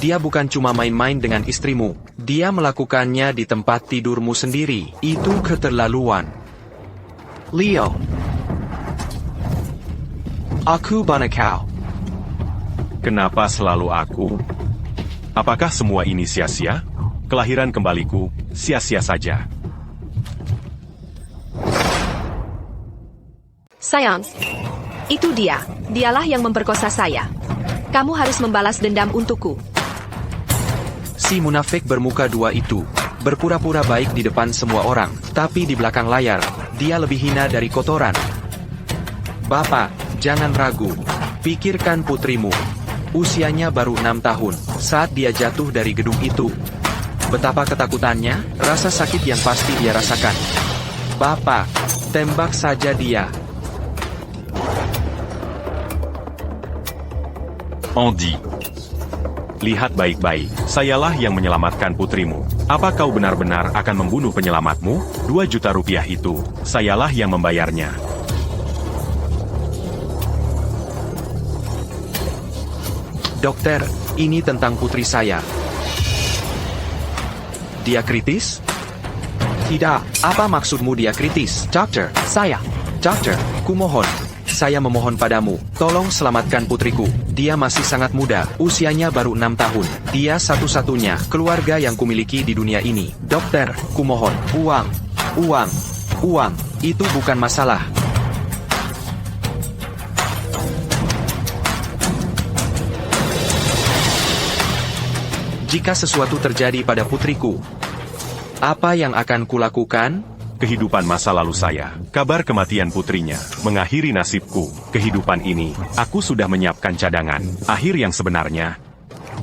Dia bukan cuma main-main dengan istrimu. Dia melakukannya di tempat tidurmu sendiri. Itu keterlaluan. Leo. Aku banakau. Kenapa selalu aku? Apakah semua ini sia-sia? Kelahiran kembaliku, sia-sia saja. Sayang, itu dia. Dialah yang memperkosa saya. Kamu harus membalas dendam untukku. Si munafik bermuka dua itu, berpura-pura baik di depan semua orang, tapi di belakang layar, dia lebih hina dari kotoran. Bapak, jangan ragu. Pikirkan putrimu. Usianya baru 6 tahun, saat dia jatuh dari gedung itu. Betapa ketakutannya, rasa sakit yang pasti dia rasakan. Bapak, tembak saja dia. Andy. Lihat baik-baik, sayalah yang menyelamatkan putrimu. Apa kau benar-benar akan membunuh penyelamatmu? 2 juta rupiah itu, sayalah yang membayarnya. Dokter, ini tentang putri saya. Dia kritis? Tidak, apa maksudmu dia kritis? Dokter, Dokter, kumohon. Saya memohon padamu, tolong selamatkan putriku. Dia masih sangat muda, usianya baru 6 tahun. Dia satu-satunya keluarga yang kumiliki di dunia ini. Dokter, kumohon, uang, itu bukan masalah. Jika sesuatu terjadi pada putriku, apa yang akan kulakukan? Kehidupan masa lalu saya, kabar kematian putrinya, mengakhiri nasibku. Kehidupan ini, aku sudah menyiapkan cadangan. Akhir yang sebenarnya,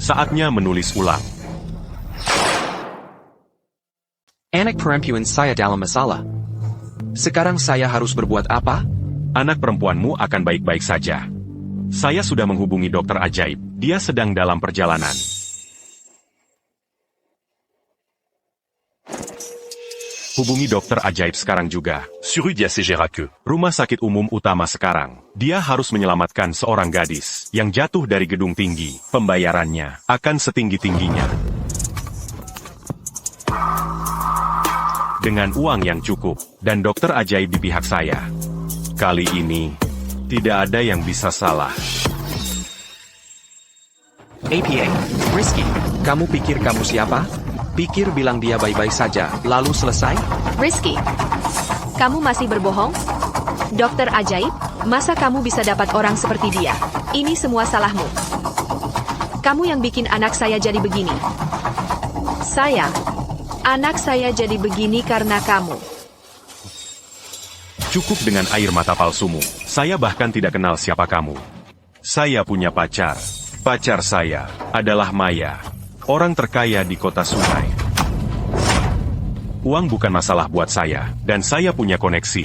saatnya menulis ulang. Anak perempuan saya dalam masalah. Sekarang saya harus berbuat apa? Anak perempuanmu akan baik-baik saja. Saya sudah menghubungi dokter ajaib. Dia sedang dalam perjalanan. Hubungi dokter ajaib sekarang juga. Sur Udia Segeraque. Rumah sakit umum utama sekarang. Dia harus menyelamatkan seorang gadis yang jatuh dari gedung tinggi. Pembayarannya akan setinggi-tingginya. Dengan uang yang cukup, dan dokter ajaib di pihak saya. Kali ini, tidak ada yang bisa salah. APA, Rizky, kamu pikir kamu siapa? Pikir bilang dia baik-baik saja, lalu selesai? Rizky, kamu masih berbohong? Dokter ajaib, masa kamu bisa dapat orang seperti dia? Ini semua salahmu. Kamu yang bikin anak saya jadi begini. Sayang, anak saya jadi begini karena kamu. Cukup dengan air mata palsumu. Saya bahkan tidak kenal siapa kamu. Saya punya pacar. Pacar saya adalah Maya. Orang terkaya di kota sungai. Uang bukan masalah buat saya, dan saya punya koneksi.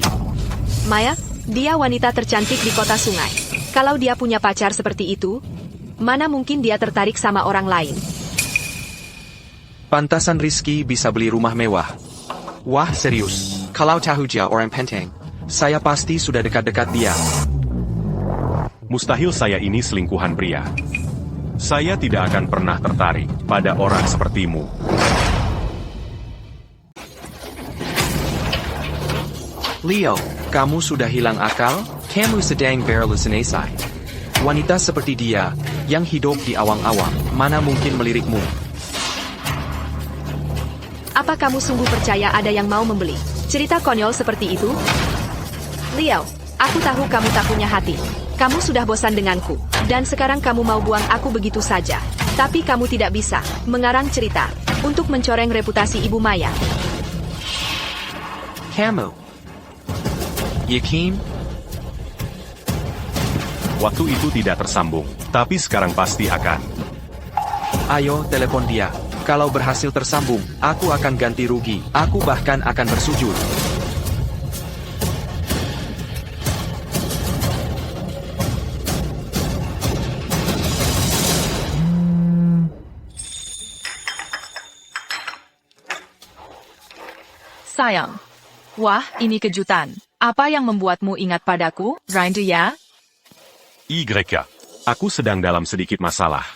Maya, dia wanita tercantik di kota sungai. Kalau dia punya pacar seperti itu, mana mungkin dia tertarik sama orang lain? Pantasan Rizky bisa beli rumah mewah. Wah, serius. Kalau tahu dia orang penting. Saya pasti sudah dekat-dekat dia. Mustahil saya ini selingkuhan pria. Saya tidak akan pernah tertarik pada orang sepertimu. Leo, kamu sudah hilang akal? Kamu sedang berhalusinasi. Wanita seperti dia, yang hidup di awang-awang, mana mungkin melirikmu? Apa kamu sungguh percaya ada yang mau membeli cerita konyol seperti itu? Leo, aku tahu kamu tak punya hati. Kamu sudah bosan denganku, dan sekarang kamu mau buang aku begitu saja. Tapi kamu tidak bisa mengarang cerita untuk mencoreng reputasi Ibu Maya. Kamu. Yakin? Waktu itu tidak tersambung, tapi sekarang pasti akan. Ayo, telepon dia. Kalau berhasil tersambung, aku akan ganti rugi. Aku bahkan akan bersujud. Sayang. Wah, ini kejutan. Apa yang membuatmu ingat padaku, Reindeer? YK. Aku sedang dalam sedikit masalah.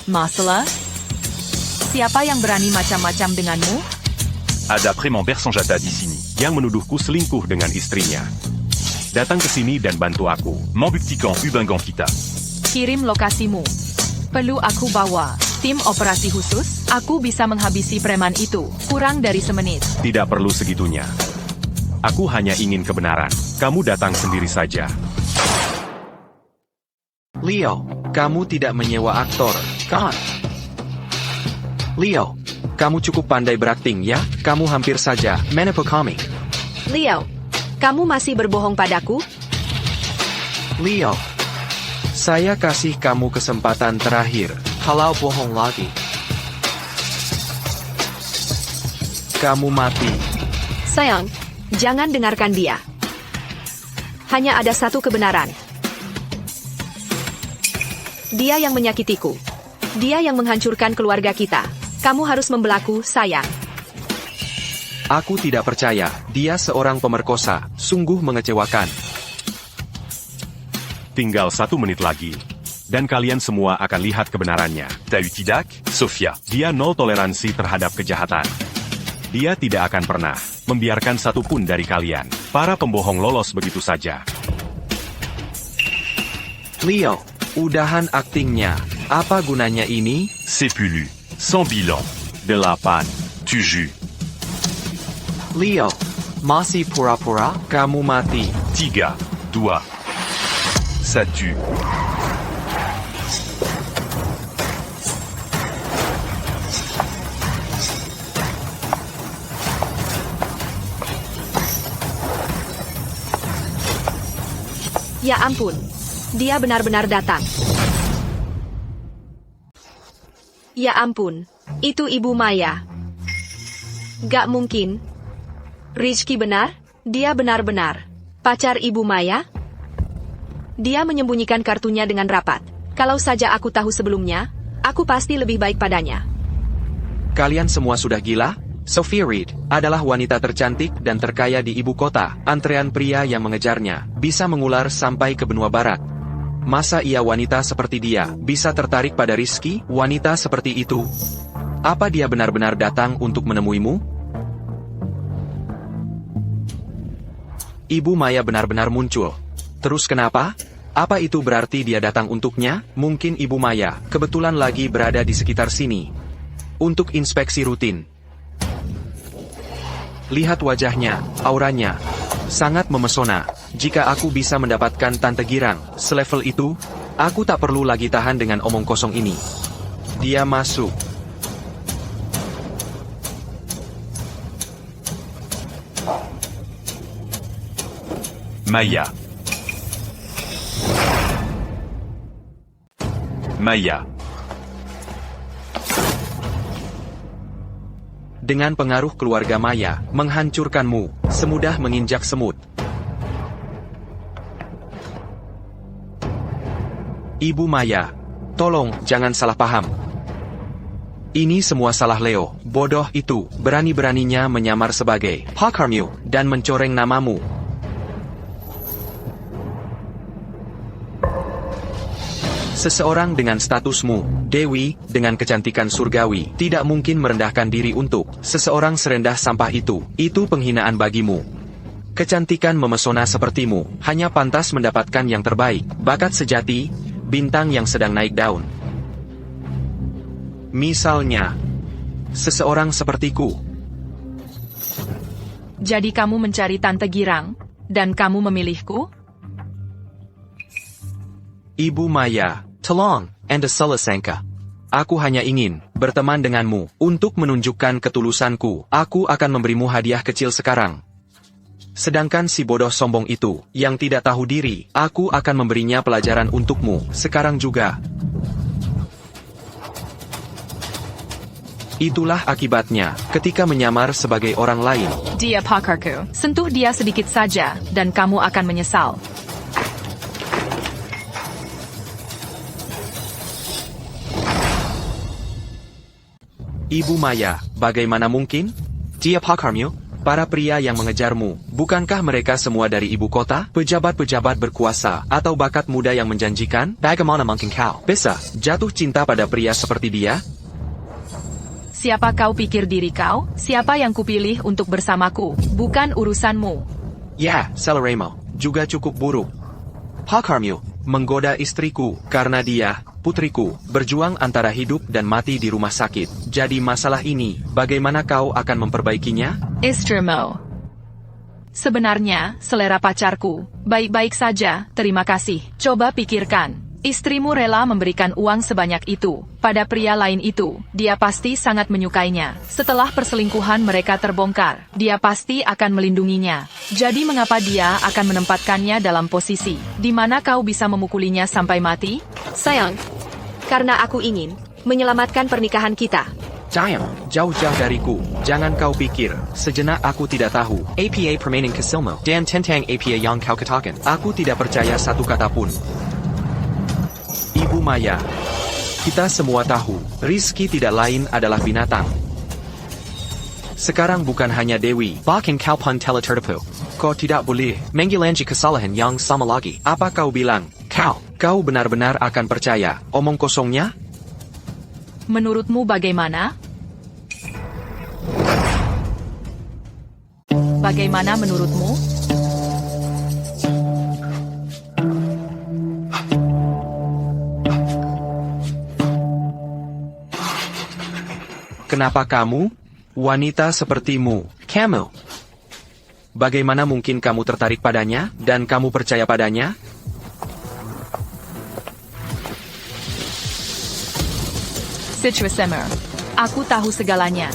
Masalah? Siapa yang berani macam-macam denganmu? Ada Prément Bersanjata di sini. Yang menuduhku selingkuh dengan istrinya. Datang ke sini dan bantu aku. Membuktikan Ubangan kita. Kirim lokasimu. Perlu aku bawa tim operasi khusus? Aku bisa menghabisi preman itu. Kurang dari semenit. Tidak perlu segitunya. Aku hanya ingin kebenaran. Kamu datang sendiri saja. Leo, kamu tidak menyewa aktor, kan? Leo, kamu cukup pandai berakting ya? Kamu hampir saja menipu kami. Leo, kamu masih berbohong padaku? Leo, saya kasih kamu kesempatan terakhir. Kalau bohong lagi. Kamu mati. Sayang, jangan dengarkan dia. Hanya ada satu kebenaran. Dia yang menyakitiku. Dia yang menghancurkan keluarga kita. Kamu harus membelaku, sayang. Aku tidak percaya. Dia seorang pemerkosa. Sungguh mengecewakan. Tinggal 1 menit lagi. Dan kalian semua akan lihat kebenarannya. Tautidak, Sofia. Dia nol toleransi terhadap kejahatan. Dia tidak akan pernah membiarkan satupun dari kalian, para pembohong, lolos begitu saja. Leo, udahan aktingnya. Apa gunanya ini? C'est plus lu. Sans bilan. 8. Tu joues. Leo, Masih pura-pura? kamu mati. 3, 2. Ça tue. Ya ampun. Dia benar-benar datang. Ya ampun. Itu Ibu Maya. Gak mungkin. Rizky benar? Dia benar-benar pacar Ibu Maya? Dia menyembunyikan kartunya dengan rapat. Kalau saja aku tahu sebelumnya, aku pasti lebih baik padanya. Kalian semua sudah gila? Sophia Reed adalah wanita tercantik dan terkaya di ibu kota. Antrean pria yang mengejarnya bisa mengular sampai ke benua barat. Masa ia wanita seperti dia bisa tertarik pada Rizky, wanita seperti itu? Apa dia benar-benar datang untuk menemuimu? Ibu Maya benar-benar muncul. Terus kenapa? Apa itu berarti dia datang untuknya? Mungkin Ibu Maya kebetulan lagi berada di sekitar sini untuk inspeksi rutin. Lihat wajahnya, auranya, sangat memesona. Jika aku bisa mendapatkan Tante Girang selevel itu, aku tak perlu lagi tahan dengan omong kosong ini. Dia masuk. Maya. Maya. Dengan pengaruh keluarga Maya, menghancurkanmu, semudah menginjak semut. Ibu Maya, tolong jangan salah paham. Ini semua salah Leo, bodoh itu, berani-beraninya menyamar sebagai pakarmu dan mencoreng namamu. Seseorang dengan statusmu, Dewi, dengan kecantikan surgawi, tidak mungkin merendahkan diri untuk seseorang serendah sampah itu. Itu penghinaan bagimu. Kecantikan memesona sepertimu, hanya pantas mendapatkan yang terbaik, bakat sejati, bintang yang sedang naik daun. Misalnya, seseorang sepertiku. Jadi kamu mencari Tante Girang, dan kamu memilihku? Ibu Maya, Talong, and a Salasangka. aku hanya ingin berteman denganmu. Untuk menunjukkan ketulusanku, aku akan memberimu hadiah kecil sekarang. Sedangkan si bodoh sombong itu, yang tidak tahu diri, aku akan memberinya pelajaran untukmu, sekarang juga. Itulah akibatnya, ketika menyamar sebagai orang lain. Dia pakarku. Sentuh dia sedikit saja, dan kamu akan menyesal. Ibu Maya, bagaimana mungkin? Dia pakarmu? Para pria yang mengejarmu, bukankah mereka semua dari ibu kota? Pejabat-pejabat berkuasa, atau bakat muda yang menjanjikan? Bagaimana mungkin kau? Bisa jatuh cinta pada pria seperti dia? Siapa kau pikir diri kau? Siapa yang kupilih untuk bersamaku? Bukan urusanmu. Ya, Celeremo, juga cukup buruk. Pakarmu? Menggoda istriku, karena dia, putriku, berjuang antara hidup dan mati di rumah sakit. Jadi masalah ini, bagaimana kau akan memperbaikinya? Istrimu. Sebenarnya, selera pacarku, baik-baik saja, terima kasih. Coba pikirkan. Istrimu rela memberikan uang sebanyak itu pada pria lain itu. Dia pasti sangat menyukainya. Setelah perselingkuhan mereka terbongkar, dia pasti akan melindunginya. Jadi mengapa dia akan menempatkannya dalam posisi di mana kau bisa memukulinya sampai mati? Sayang, karena aku ingin menyelamatkan pernikahan kita. Jangan, jauh-jauh dariku. Jangan kau pikir, sejenak aku tidak tahu. APA permainan kasilmo. Dan tentang APA yang kau katakan. Aku tidak percaya satu kata pun. Ibu Maya, kita semua tahu, Rizky tidak lain adalah binatang. Sekarang bukan hanya Dewi. Bahkan kau pun telah tertipu. Kau tidak boleh. Menggilanji kesalahan yang sama lagi. Apa kau bilang? Kau benar-benar akan percaya omong kosongnya? Menurutmu bagaimana? Bagaimana menurutmu? Kenapa kamu, wanita sepertimu, Kamu? bagaimana mungkin kamu tertarik padanya, dan kamu percaya padanya? Citrussemer. Aku tahu segalanya.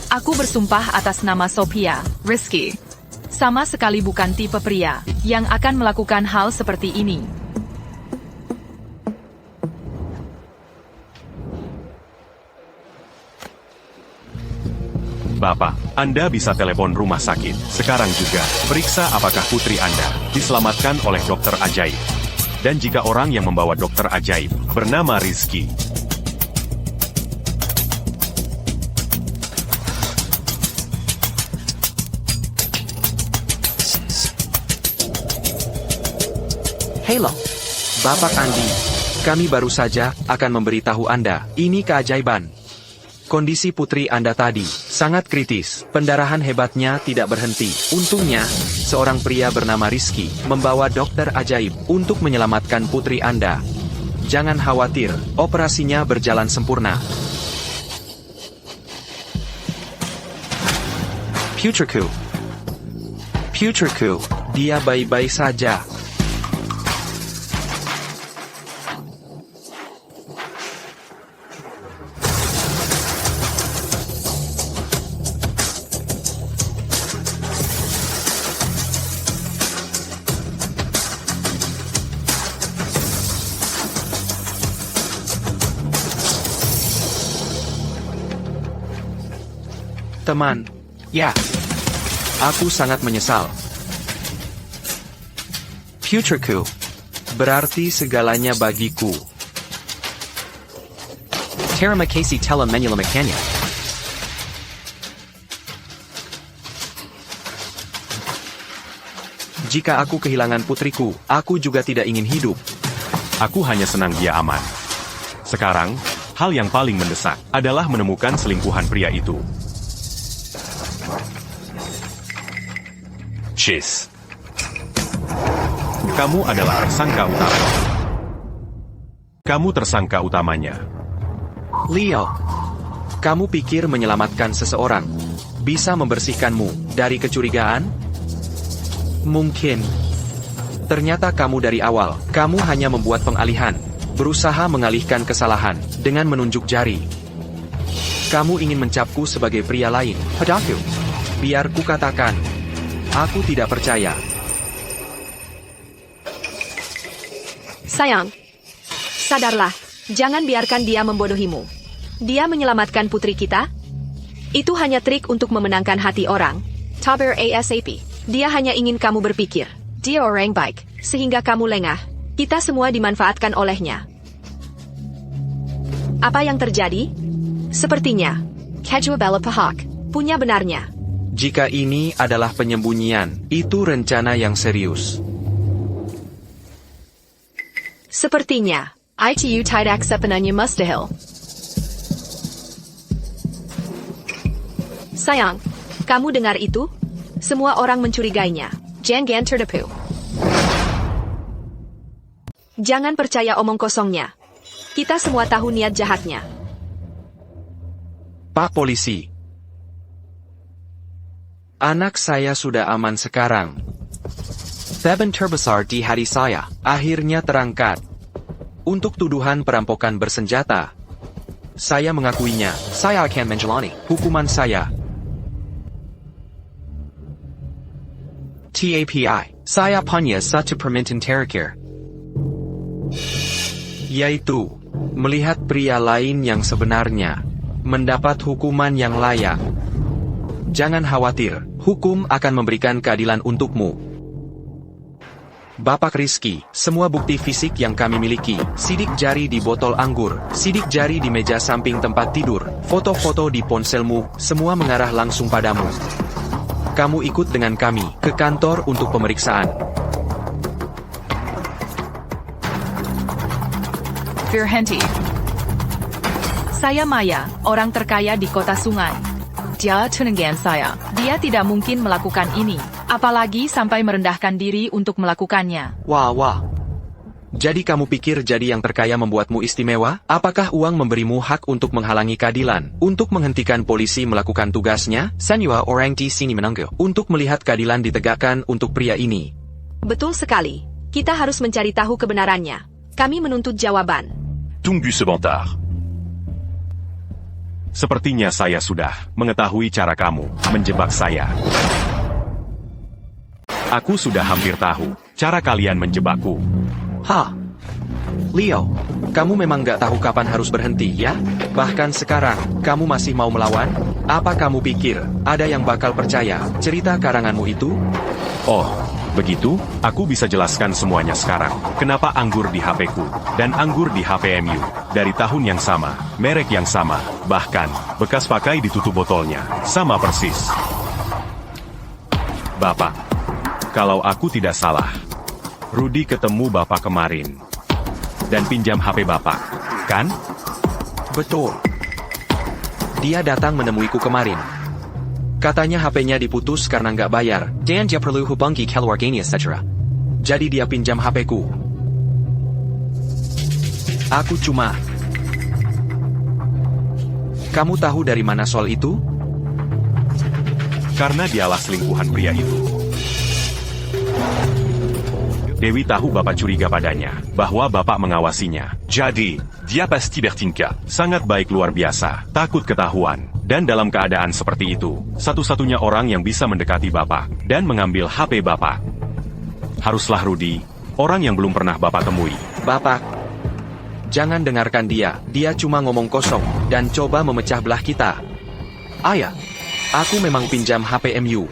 Aku bersumpah atas nama Sophia, Rizky. Sama sekali bukan tipe pria yang akan melakukan hal seperti ini. Bapak, Anda bisa telepon rumah sakit. Sekarang juga, periksa apakah putri Anda diselamatkan oleh dokter ajaib. Dan jika orang yang membawa dokter ajaib bernama Rizky. Halo, Bapak Andi. Kami baru saja akan memberitahu Anda, ini keajaiban. Kondisi putri Anda tadi sangat kritis. Pendarahan hebatnya tidak berhenti. Untungnya, seorang pria bernama Rizky membawa dokter ajaib untuk menyelamatkan putri Anda. Jangan khawatir, operasinya berjalan sempurna. Putriku, dia baik-baik saja. Teman, ya, aku sangat menyesal. Putriku, berarti segalanya bagiku. Terima kasih telah menyelamatkannya. Jika aku kehilangan putriku, aku juga tidak ingin hidup. Aku hanya senang dia aman. Sekarang, hal yang paling mendesak adalah menemukan selingkuhan pria itu. Chase. Kamu adalah tersangka utama. Kamu tersangka utamanya. Leo, kamu pikir menyelamatkan seseorang bisa membersihkanmu dari kecurigaan? Mungkin. Ternyata kamu dari awal, kamu hanya membuat pengalihan, berusaha mengalihkan kesalahan dengan menunjuk jari. Kamu ingin mencapku sebagai pria lain. Padaku. Biar kukatakan, aku tidak percaya. Sayang, sadarlah, jangan biarkan dia membodohimu. Dia menyelamatkan putri kita. Itu hanya trik untuk memenangkan hati orang. Taber ASAP. Dia hanya ingin kamu berpikir. Dia orang baik, sehingga kamu lengah. Kita semua dimanfaatkan olehnya. Apa yang terjadi? Sepertinya, Kejua Bella Pahak punya benarnya. Jika ini adalah penyembunyian, itu rencana yang serius. Sepertinya, ITU tidak sepenuhnya mustahil. Sayang, kamu dengar itu? Semua orang mencurigainya. Jangan tertipu. Jangan percaya omong kosongnya. Kita semua tahu niat jahatnya. Pak Polisi, anak saya sudah aman sekarang. Beban terbesar di hati saya. Akhirnya terangkat. Untuk tuduhan perampokan bersenjata. Saya mengakuinya. Saya akan menjalani Hukuman saya. TAPI. Saya punya satu permintaan terakhir. Yaitu, melihat pria lain yang sebenarnya. Mendapat hukuman yang layak. Jangan khawatir, hukum akan memberikan keadilan untukmu. Bapak Rizky, semua bukti fisik yang kami miliki, sidik jari di botol anggur, sidik jari di meja samping tempat tidur, foto-foto di ponselmu, semua mengarah langsung padamu. Kamu ikut dengan kami ke kantor untuk pemeriksaan. Virhenti. Saya Maya, orang terkaya di kota sungai. Dia tunangan saya. Dia tidak mungkin melakukan ini, apalagi sampai merendahkan diri untuk melakukannya. Wah. Jadi kamu pikir jadi yang terkaya membuatmu istimewa? Apakah uang memberimu hak untuk menghalangi keadilan? Untuk menghentikan polisi melakukan tugasnya? Semua orang di sini menunggu. Untuk melihat keadilan ditegakkan untuk pria ini. Betul sekali. Kita harus mencari tahu kebenarannya. Kami menuntut jawaban. Tunggu sebentar. Sepertinya saya sudah mengetahui cara kamu menjebak saya. Aku sudah hampir tahu cara kalian menjebakku. Leo, kamu memang gak tahu kapan harus berhenti, ya? Bahkan sekarang, kamu masih mau melawan? Apa kamu pikir, ada yang bakal percaya cerita karanganmu itu? Oh, begitu? Aku bisa jelaskan semuanya sekarang. Kenapa anggur di HP-ku dan anggur di HPMU dari tahun yang sama, merek yang sama, bahkan bekas pakai ditutup botolnya, sama persis. Bapak, kalau aku tidak salah, Rudy ketemu Bapak kemarin dan pinjam HP Bapak, kan? Betul. Dia datang menemuiku kemarin. Katanya HP-nya diputus karena nggak bayar. Dan dia perlu hubungi keluarganya etc. Jadi dia pinjam HP-ku. Aku cuma... Kamu tahu dari mana soal itu? Karena dialah selingkuhan pria itu. Dewi tahu Bapak curiga padanya, bahwa Bapak mengawasinya. Jadi, dia pasti Bertinka. Sangat baik luar biasa, takut ketahuan. Dan dalam keadaan seperti itu, satu-satunya orang yang bisa mendekati Bapak dan mengambil HP Bapak haruslah Rudy, orang yang belum pernah Bapak temui. Bapak, jangan dengarkan dia. Dia cuma ngomong kosong dan coba memecah belah kita. Ayah, aku memang pinjam HPMU.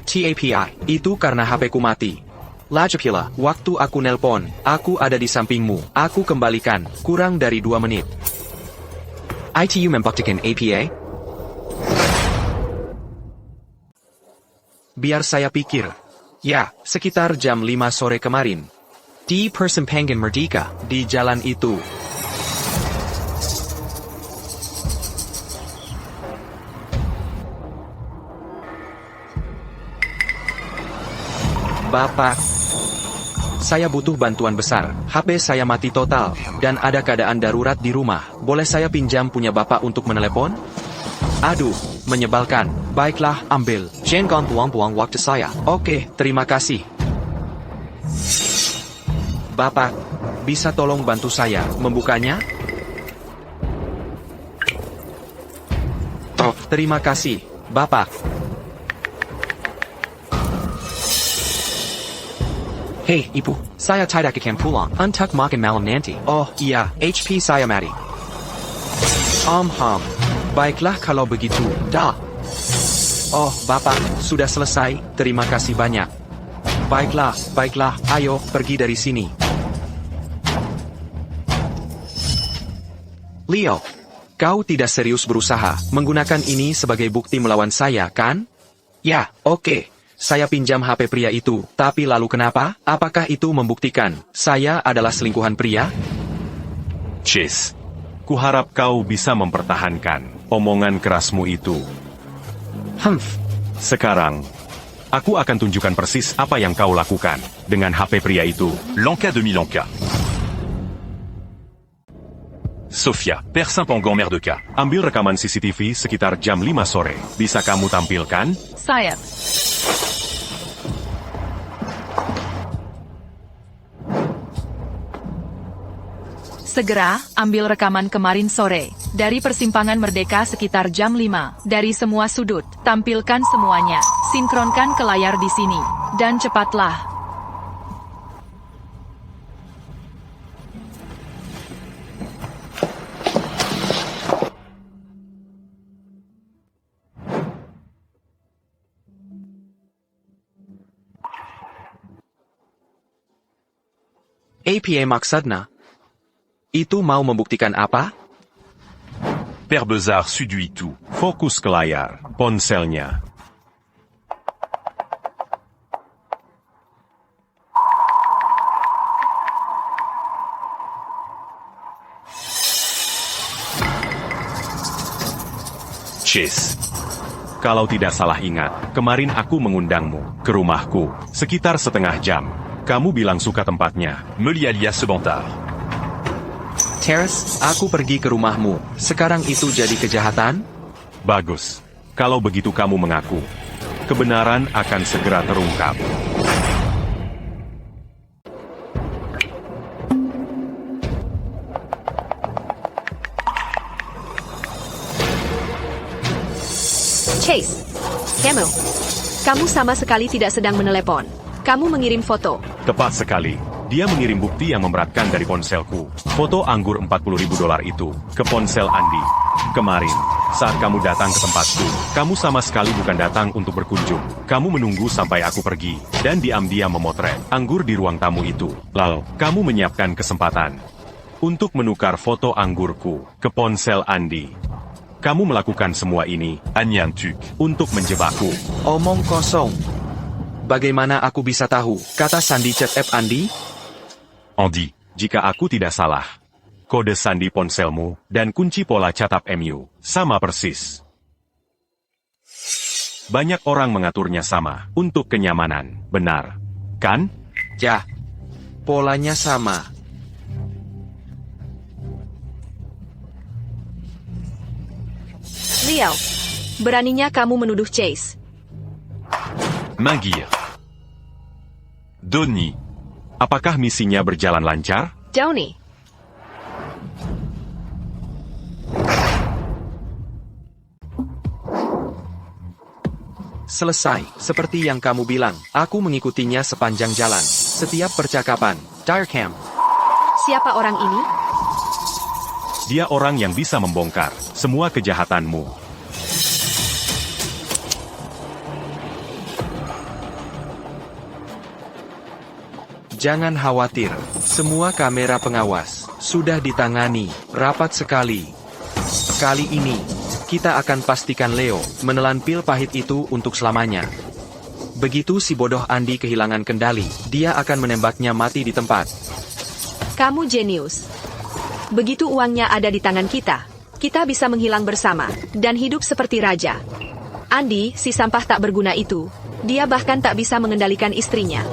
TAPI. Itu karena HP-ku mati. Lajapila. Waktu aku nelpon, aku ada di sampingmu. Aku kembalikan, kurang dari 2 menit. ITU membuktikan APA? Biar saya pikir. Ya, sekitar jam 5 sore kemarin. Di Persimpangan Merdeka. Di jalan itu. Bapak, saya butuh bantuan besar. HP saya mati total, dan ada keadaan darurat di rumah. Boleh saya pinjam punya Bapak untuk menelepon? Aduh, menyebalkan. Baiklah, ambil. Jangan buang-buang waktu saya. Oke, terima kasih. Bapak, bisa tolong bantu saya membukanya? Oh, terima kasih, Bapak. Hey, Ibu. Saya tidak akan pulang. Untuk makan malam nanti. Oh, iya, HP saya mati. Baiklah kalau begitu. Dah. Oh, Bapak, sudah selesai. Terima kasih banyak. Baiklah, ayo, pergi dari sini. Leo, kau tidak serius berusaha menggunakan ini sebagai bukti melawan saya, kan? Ya, oke. Saya pinjam HP pria itu, tapi lalu kenapa? Apakah itu membuktikan saya adalah selingkuhan pria? Chase, kuharap kau bisa mempertahankan omongan kerasmu itu. Sekarang, aku akan tunjukkan persis apa yang kau lakukan dengan HP pria itu. Lanka de Milanka. Sofia, Père Saint-Pangan Merdeka. Ambil rekaman CCTV sekitar jam 5 sore. Bisa kamu tampilkan? Sayap. Segera, ambil rekaman kemarin sore. Dari persimpangan Merdeka sekitar jam 5. Dari semua sudut, tampilkan semuanya. Sinkronkan ke layar di sini. Dan cepatlah. APA maksudnya? Itu mau membuktikan apa? Père Bezard Suduitu. Fokus ke layar, ponselnya. Chase. Kalau tidak salah ingat, kemarin aku mengundangmu ke rumahku, sekitar setengah jam. Kamu bilang suka tempatnya. Melialia Sebantard. Terrace, aku pergi ke rumahmu. Sekarang itu jadi kejahatan? Bagus. Kalau begitu kamu mengaku. Kebenaran akan segera terungkap. Chase, kamu sama sekali tidak sedang menelepon. Kamu mengirim foto. Tepat sekali. Dia mengirim bukti yang memberatkan dari ponselku. Foto anggur $40.000 itu ke ponsel Andi. Kemarin. saat kamu datang ke tempatku, kamu sama sekali bukan datang untuk berkunjung. Kamu menunggu sampai aku pergi, dan diam-diam memotret anggur di ruang tamu itu. Lalu, kamu menyiapkan kesempatan untuk menukar foto anggurku ke ponsel Andi. Kamu melakukan semua ini Agnantuk. untuk menjebakku. Omong kosong. Bagaimana aku bisa tahu? Kata sandi chat app Andi? Andy. Jika aku tidak salah, kode sandi ponselmu dan kunci pola catat MU sama persis. Banyak orang mengaturnya sama untuk kenyamanan, benar, kan? Ya. Polanya sama. Leo, beraninya kamu menuduh Chase. Mingir. Donnie. Apakah misinya berjalan lancar? Donnie, Selesai. Seperti yang kamu bilang, aku mengikutinya sepanjang jalan. Setiap percakapan. Direcam. siapa orang ini? Dia orang yang bisa membongkar semua kejahatanmu. Jangan khawatir. Semua kamera pengawas sudah ditangani rapat sekali. Kali ini, kita akan pastikan Leo menelan pil pahit itu untuk selamanya. Begitu si bodoh Andi kehilangan kendali, dia akan menembaknya mati di tempat. Kamu jenius. Begitu uangnya ada di tangan kita, kita bisa menghilang bersama dan hidup seperti raja. Andi, si sampah tak berguna itu, dia bahkan tak bisa mengendalikan istrinya.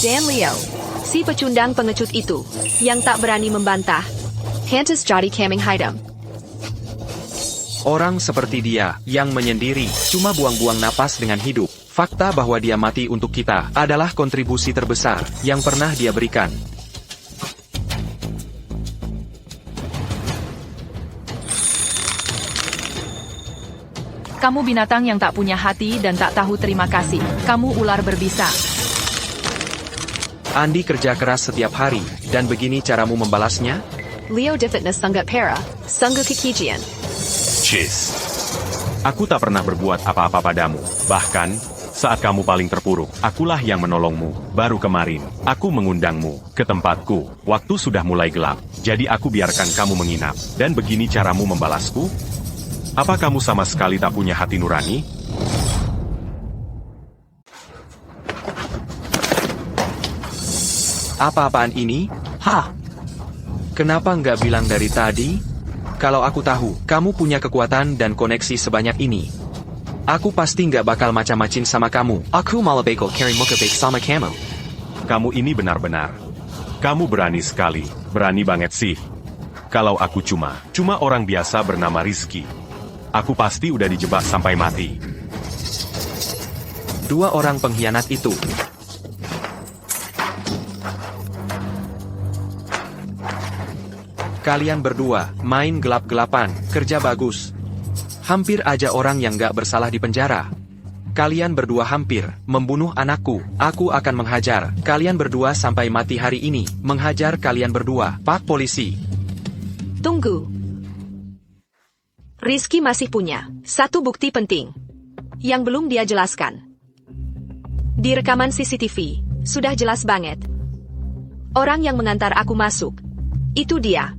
Dan Leo, si pecundang pengecut itu, yang tak berani membantah. Hantus jadi kambing hitam. Orang seperti dia, yang menyendiri, cuma buang-buang napas dengan hidup. Fakta bahwa dia mati untuk kita, adalah kontribusi terbesar, yang pernah dia berikan. Kamu binatang yang tak punya hati dan tak tahu terima kasih. Kamu ular berbisa. Andi kerja keras setiap hari, dan begini caramu membalasnya? Leo de fitness sangat para, sungguh kekijian. Chase. Aku tak pernah berbuat apa-apa padamu. Bahkan, saat kamu paling terpuruk, akulah yang menolongmu. Baru kemarin, aku mengundangmu ke tempatku. Waktu sudah mulai gelap, jadi aku biarkan kamu menginap. Dan begini caramu membalasku? Apa kamu sama sekali tak punya hati nurani? Apa-apaan ini? Hah? Kenapa nggak bilang dari tadi? Kalau aku tahu, kamu punya kekuatan dan koneksi sebanyak ini, aku pasti nggak bakal macam-macin sama kamu. Aku malah bakal carry muka baik sama kamu. Kamu ini benar-benar. Kamu berani sekali. Berani banget sih. Kalau aku cuma orang biasa bernama Rizky, aku pasti udah dijebak sampai mati. Dua orang pengkhianat itu. Kalian berdua, main gelap-gelapan, kerja bagus. Hampir aja orang yang gak bersalah di penjara. Kalian berdua hampir membunuh anakku. Aku akan menghajar kalian berdua sampai mati hari ini. Menghajar kalian berdua, Pak Polisi. Tunggu. Rizky masih punya satu bukti penting yang belum dia jelaskan. Di rekaman CCTV, sudah jelas banget. Orang yang mengantar aku masuk, itu dia.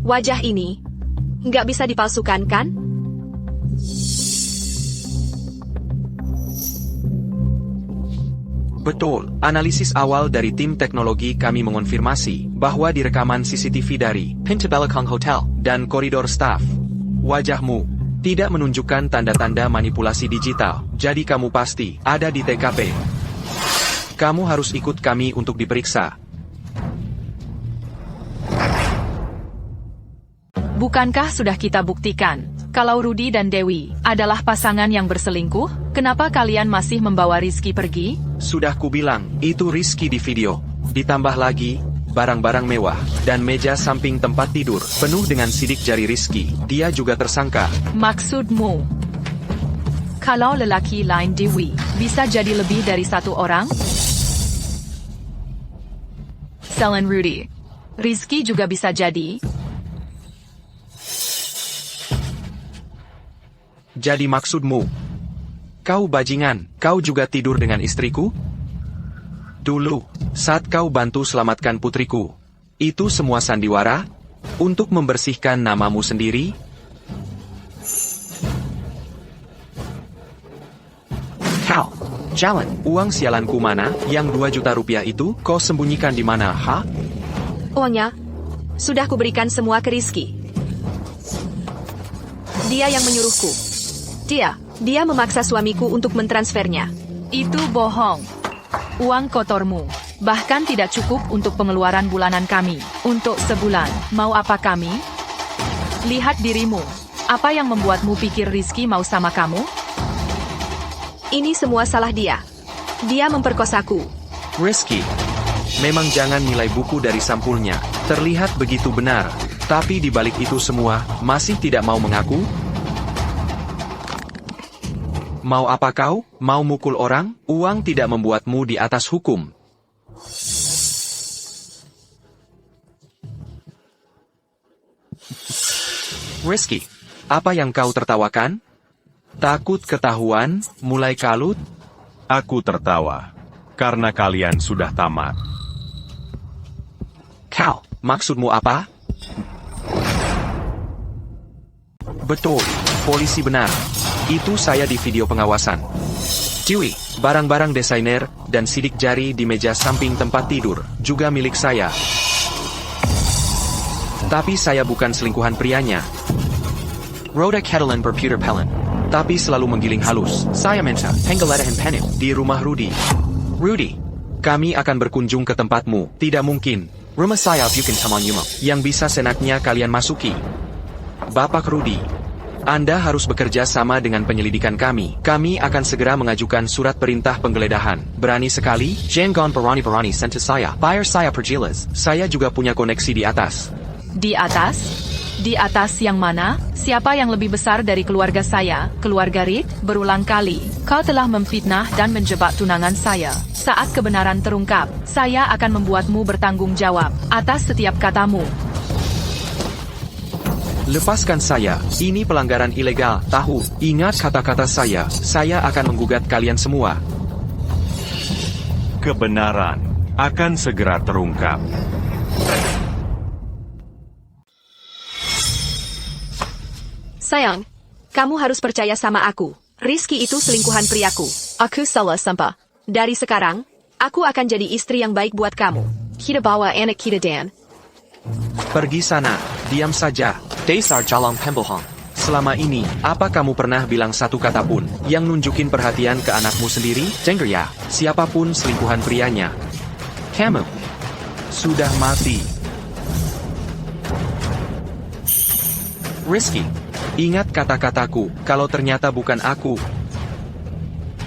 Wajah ini, nggak bisa dipalsukan kan? Betul, analisis awal dari tim teknologi kami mengonfirmasi bahwa di rekaman CCTV dari Pintu Belakang Hotel. dan koridor staff, wajahmu tidak menunjukkan tanda-tanda manipulasi digital, jadi kamu pasti ada di TKP. Kamu harus ikut kami untuk diperiksa. Bukankah sudah kita buktikan, kalau Rudy dan Dewi adalah pasangan yang berselingkuh? Kenapa kalian masih membawa Rizky pergi? Sudah kubilang, itu Rizky di video. Ditambah lagi, barang-barang mewah, dan meja samping tempat tidur, penuh dengan sidik jari Rizky. Dia juga tersangka. Maksudmu, kalau lelaki lain Dewi bisa jadi lebih dari satu orang? Selain Rudy, Rizky juga bisa jadi. Jadi maksudmu? Kau bajingan, kau juga tidur dengan istriku? Dulu, saat kau bantu selamatkan putriku, itu semua sandiwara? Untuk membersihkan namamu sendiri? Kau, jalan. Uang sialanku mana? Yang 2 juta rupiah itu, kau sembunyikan di mana, ha? Uangnya, sudah kuberikan semua ke Rizky. Dia yang menyuruhku. Dia memaksa suamiku untuk mentransfernya. Itu bohong. Uang kotormu. Bahkan tidak cukup untuk pengeluaran bulanan kami. Untuk sebulan, mau apa kami? Lihat dirimu. Apa yang membuatmu pikir Rizky mau sama kamu? Ini semua salah dia. Dia memperkosaku. Rizky, memang jangan nilai buku dari sampulnya. Terlihat begitu benar. Tapi di balik itu semua, masih tidak mau mengaku? Mau apa kau? Mau mukul orang? Uang tidak membuatmu di atas hukum. Rizky, apa yang kau tertawakan? Takut ketahuan, mulai kalut? Aku tertawa. Karena kalian sudah tamat. Kau, maksudmu apa? Betul, polisi benar. Itu saya di video pengawasan. Ciwi, barang-barang desainer dan sidik jari di meja samping tempat tidur juga milik saya. Tapi saya bukan selingkuhan prianya. Rhoda Ketelin Berputer Pelin. Tapi selalu menggiling halus. Saya minta, penggeledahan penuh. Di rumah Rudy. Rudy, kami akan berkunjung ke tempatmu. Tidak mungkin. Rumah saya bukan taman Yumo. Yang bisa senaknya kalian masuki. Bapak Rudy, Anda harus bekerja sama dengan penyelidikan kami. Kami akan segera mengajukan surat perintah penggeledahan. Berani sekali? Jangan berani-berani sentuh saya. Bayar saya perjelas. Saya juga punya koneksi di atas. Di atas? Di atas yang mana? Siapa yang lebih besar dari keluarga saya? Keluarga Reed? Berulang kali, kau telah memfitnah dan menjebak tunangan saya. Saat kebenaran terungkap, saya akan membuatmu bertanggung jawab atas setiap katamu. Lepaskan saya, ini pelanggaran ilegal, tahu? Ingat kata-kata saya akan menggugat kalian semua. Kebenaran akan segera terungkap. Sayang, kamu harus percaya sama aku. Rizky itu selingkuhan priaku. Aku salah sampah. Dari sekarang, aku akan jadi istri yang baik buat kamu. Kita bawa anak kita Dan. Pergi sana, diam saja. Dasar jalan pembohong. Selama ini, apa kamu pernah bilang satu kata pun yang nunjukin perhatian ke anakmu sendiri? Dengar ya, Siapapun selingkuhan prianya, kamu. sudah mati. Rizky, ingat kata-kataku, kalau ternyata bukan aku,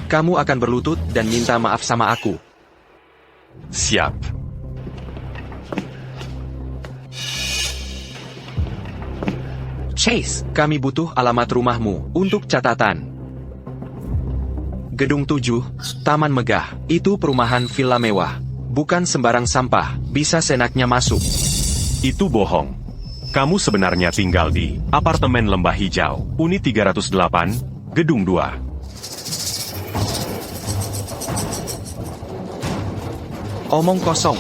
kamu akan berlutut dan minta maaf sama aku. Siap. Chase, Kami butuh alamat rumahmu untuk catatan. Gedung 7, Taman Megah. Itu perumahan villa mewah. Bukan sembarang sampah, bisa senaknya masuk. Itu bohong. Kamu sebenarnya tinggal di apartemen Lembah Hijau, unit 308, gedung 2. Omong kosong.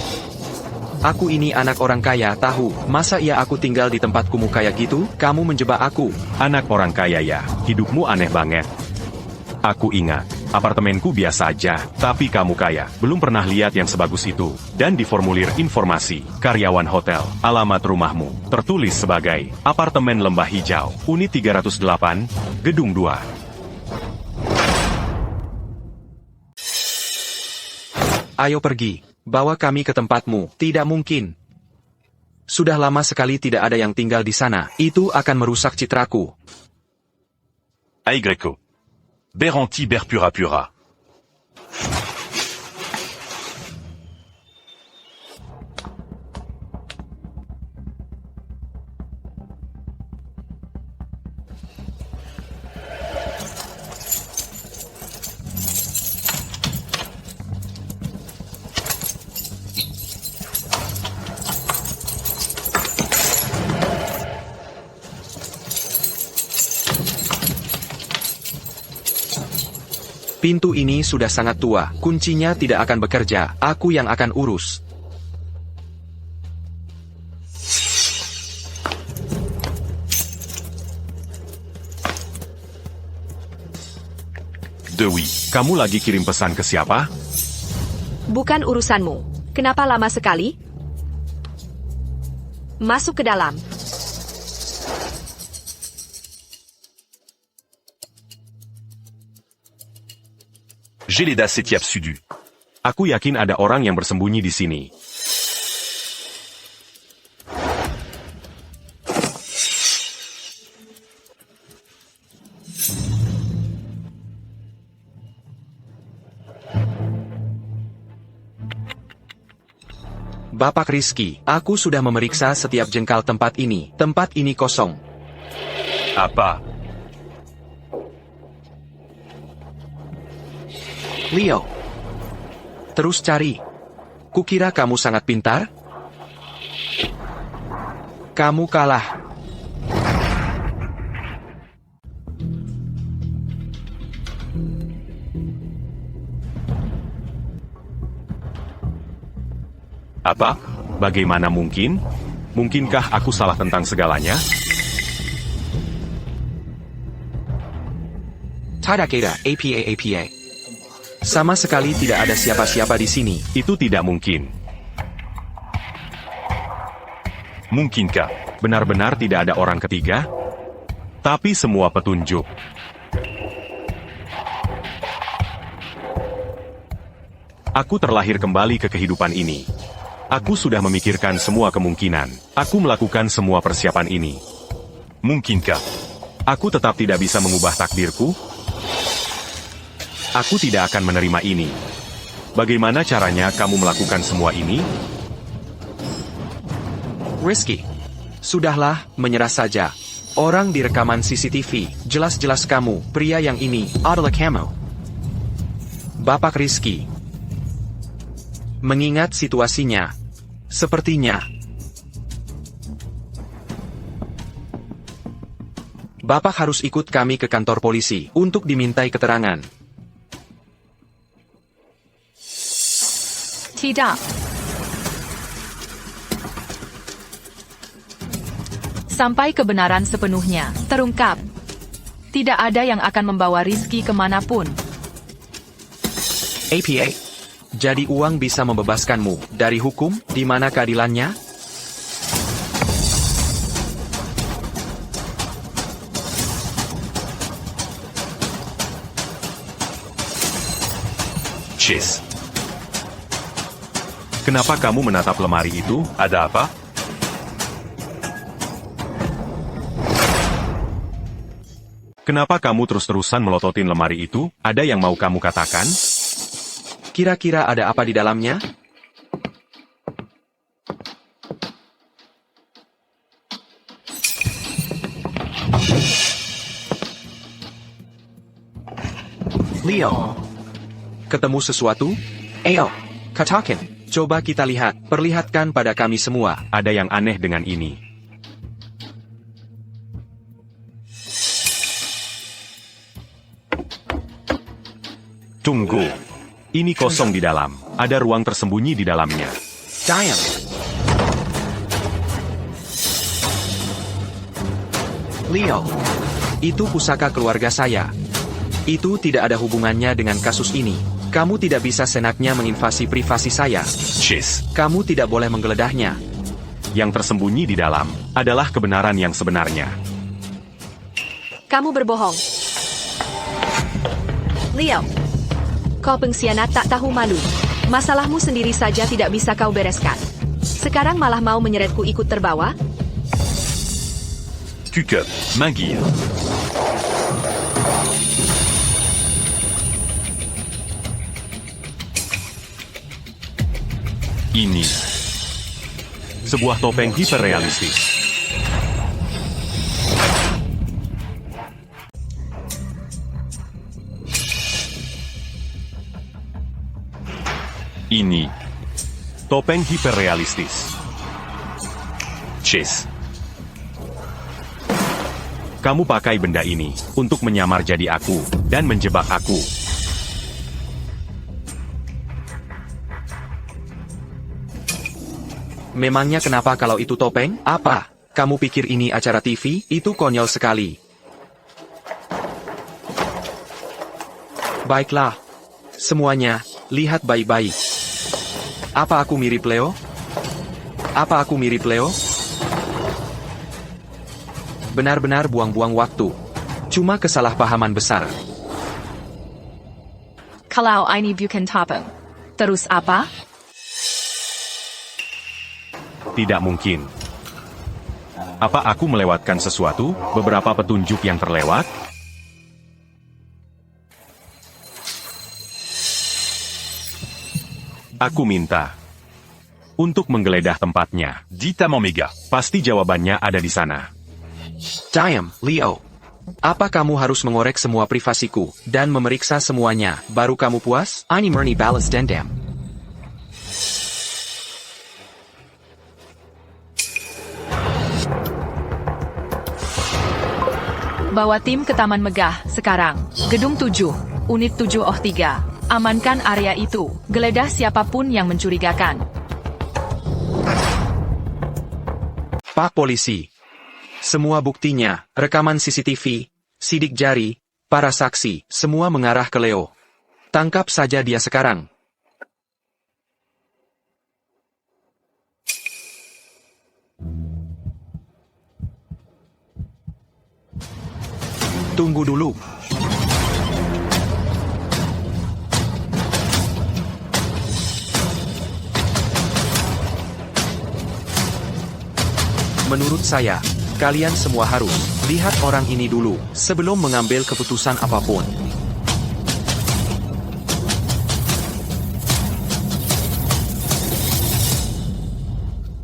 Aku ini anak orang kaya, tahu? Masa iya aku tinggal di tempat kumuh kayak gitu? Kamu menjebak aku. Anak orang kaya ya, hidupmu aneh banget. Aku ingat, apartemenku biasa aja, tapi kamu kaya. Belum pernah lihat yang sebagus itu. Dan di formulir informasi, karyawan hotel, alamat rumahmu, tertulis sebagai apartemen Lembah Hijau, unit 308, gedung 2. Ayo pergi. Bawa kami ke tempatmu. Tidak mungkin. Sudah lama sekali tidak ada yang tinggal di sana. Itu akan merusak citraku. A Greco. Beranti Berpura Pura. Pintu ini sudah sangat tua, kuncinya tidak akan bekerja, aku yang akan urus. Dewi, kamu lagi kirim pesan ke siapa? Bukan urusanmu. Kenapa lama sekali? Masuk ke dalam. J'ai les dacetti absudus. Aku yakin ada orang yang bersembunyi di sini. Bapak Rizky, aku sudah memeriksa setiap jengkal tempat ini. Tempat ini kosong. Apa? Leo. Terus cari. Kukira kamu sangat pintar? Kamu kalah. Apa? Bagaimana mungkin? Mungkinkah aku salah tentang segalanya? Tidak ada APA. Sama sekali tidak ada siapa-siapa di sini. Itu tidak mungkin. Mungkinkah? Benar-benar tidak ada orang ketiga? Tapi semua petunjuk. Aku terlahir kembali ke kehidupan ini. Aku sudah memikirkan semua kemungkinan. Aku melakukan semua persiapan ini. Mungkinkah? Aku tetap tidak bisa mengubah takdirku? Aku tidak akan menerima ini. Bagaimana caranya kamu melakukan semua ini? Rizky. Sudahlah, menyerah saja. Orang di rekaman CCTV, jelas-jelas kamu, pria yang ini, adalah kamu. Bapak Rizky. Mengingat situasinya, sepertinya Bapak harus ikut kami ke kantor polisi untuk dimintai keterangan. Tidak. Sampai kebenaran sepenuhnya terungkap. Tidak ada yang akan membawa Rizky kemanapun. APA. Jadi uang bisa membebaskanmu dari hukum, di mana keadilannya? Chase. Kenapa kamu menatap lemari itu? Ada apa? Kenapa kamu terus-terusan melototin lemari itu? Ada yang mau kamu katakan? Kira-kira ada apa di dalamnya? Leo. Ketemu sesuatu? Ayo, katakan. Coba kita lihat. Perlihatkan pada kami semua. Ada yang aneh dengan ini. Tunggu. Ini kosong di dalam. Ada ruang tersembunyi di dalamnya. Diam. Leo. Itu pusaka keluarga saya. Itu tidak ada hubungannya dengan kasus ini. Kamu tidak bisa senaknya menginvasi privasi saya. Chase. Kamu tidak boleh menggeledahnya. Yang tersembunyi di dalam adalah kebenaran yang sebenarnya. Kamu berbohong. Leo. Kau pengkhianat tak tahu malu. Masalahmu sendiri saja tidak bisa kau bereskan. Sekarang malah mau menyeretku ikut terbawa? Cukup. Manggil. Ini sebuah topeng hiperrealistis. Ini topeng hiperrealistis. Chase. Kamu pakai benda ini untuk menyamar jadi aku dan menjebak aku. Memangnya kenapa kalau itu topeng? Apa? Kamu pikir ini acara TV? Itu konyol sekali. Baiklah. Semuanya, lihat baik-baik. Apa aku mirip Leo? Apa aku mirip Leo? Benar-benar buang-buang waktu. Cuma kesalahpahaman besar. Kalau ini bukan topeng. Terus apa? Tidak mungkin. Apa aku melewatkan sesuatu? Beberapa petunjuk yang terlewat? Aku minta untuk menggeledah tempatnya. Dites à mon méga. Pasti jawabannya ada di sana. Diam, Leo. Apa kamu harus mengorek semua privasiku dan memeriksa semuanya, baru kamu puas? Ini murni balas dendam. Bawa tim ke Taman Megah, sekarang. Gedung 7, Unit 703. Amankan area itu. Geledah siapapun yang mencurigakan. Pak Polisi. Semua buktinya, rekaman CCTV, sidik jari, para saksi, semua mengarah ke Leo. Tangkap saja dia sekarang. Tunggu dulu. Menurut saya, kalian semua harus lihat orang ini dulu sebelum mengambil keputusan apapun.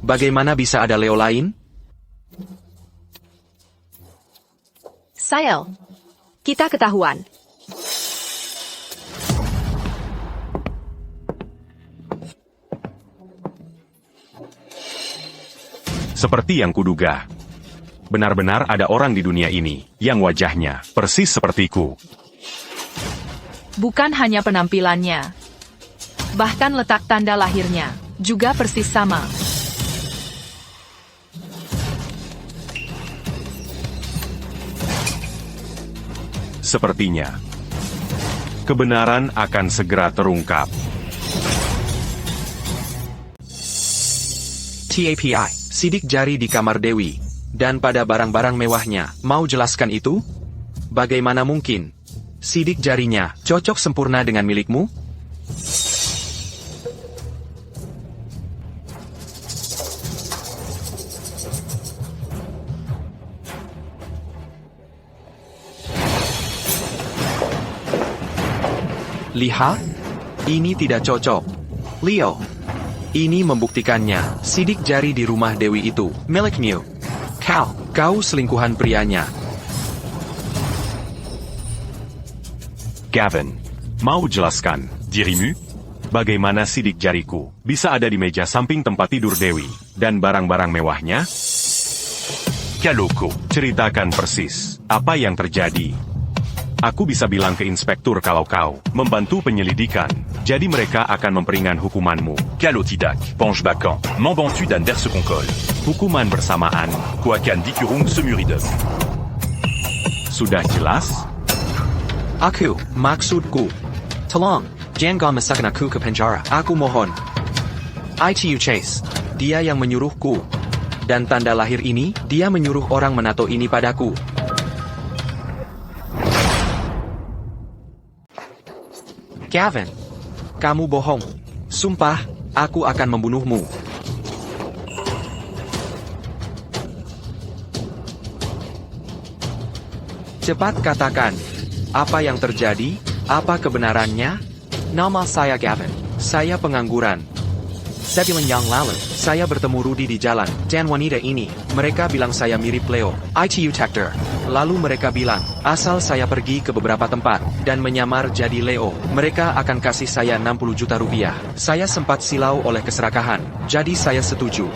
Bagaimana bisa ada Leo lain? Sayel. Kita ketahuan. Seperti yang kuduga. Benar-benar ada orang di dunia ini yang wajahnya persis sepertiku. Bukan hanya penampilannya. Bahkan letak tanda lahirnya juga persis sama. Sepertinya kebenaran akan segera terungkap. TAPI, sidik jari di kamar Dewi, dan pada barang-barang mewahnya. Mau jelaskan itu? Bagaimana mungkin? Sidik jarinya cocok sempurna dengan milikmu? Lihat, ini tidak cocok. Leo, ini membuktikannya. Sidik jari di rumah Dewi itu milikmu. Kau selingkuhan prianya. Gavin, mau jelaskan, Dirimu? bagaimana sidik jariku bisa ada di meja samping tempat tidur Dewi dan barang-barang mewahnya? Kaloko. Ceritakan persis apa yang terjadi. Aku bisa bilang ke inspektur kalau kau membantu penyelidikan, jadi mereka akan memperingan hukumanmu. Kalotidak. Penche Bacan. M'embantu dan Dersekongkol. Hukuman bersamaan. Kuakan Dikurung Semuridem. Sudah jelas? Maksudku. Tolong, jangan masukkan aku ke penjara. Aku mohon. ITU Chase. Dia yang menyuruhku. Dan tanda lahir ini, dia menyuruh orang menato ini padaku. Gavin, Kamu bohong. Sumpah, aku akan membunuhmu. Cepat katakan. Apa yang terjadi? Apa kebenarannya? nama saya Gavin. Saya pengangguran. Sebulan yang lalu, Saya bertemu Rudy di jalan, dan wanita ini. Mereka bilang saya mirip Leo. ITU Tector. Lalu mereka bilang, asal saya pergi ke beberapa tempat, dan menyamar jadi Leo, mereka akan kasih saya 60 juta rupiah. Saya sempat silau oleh keserakahan, jadi saya setuju.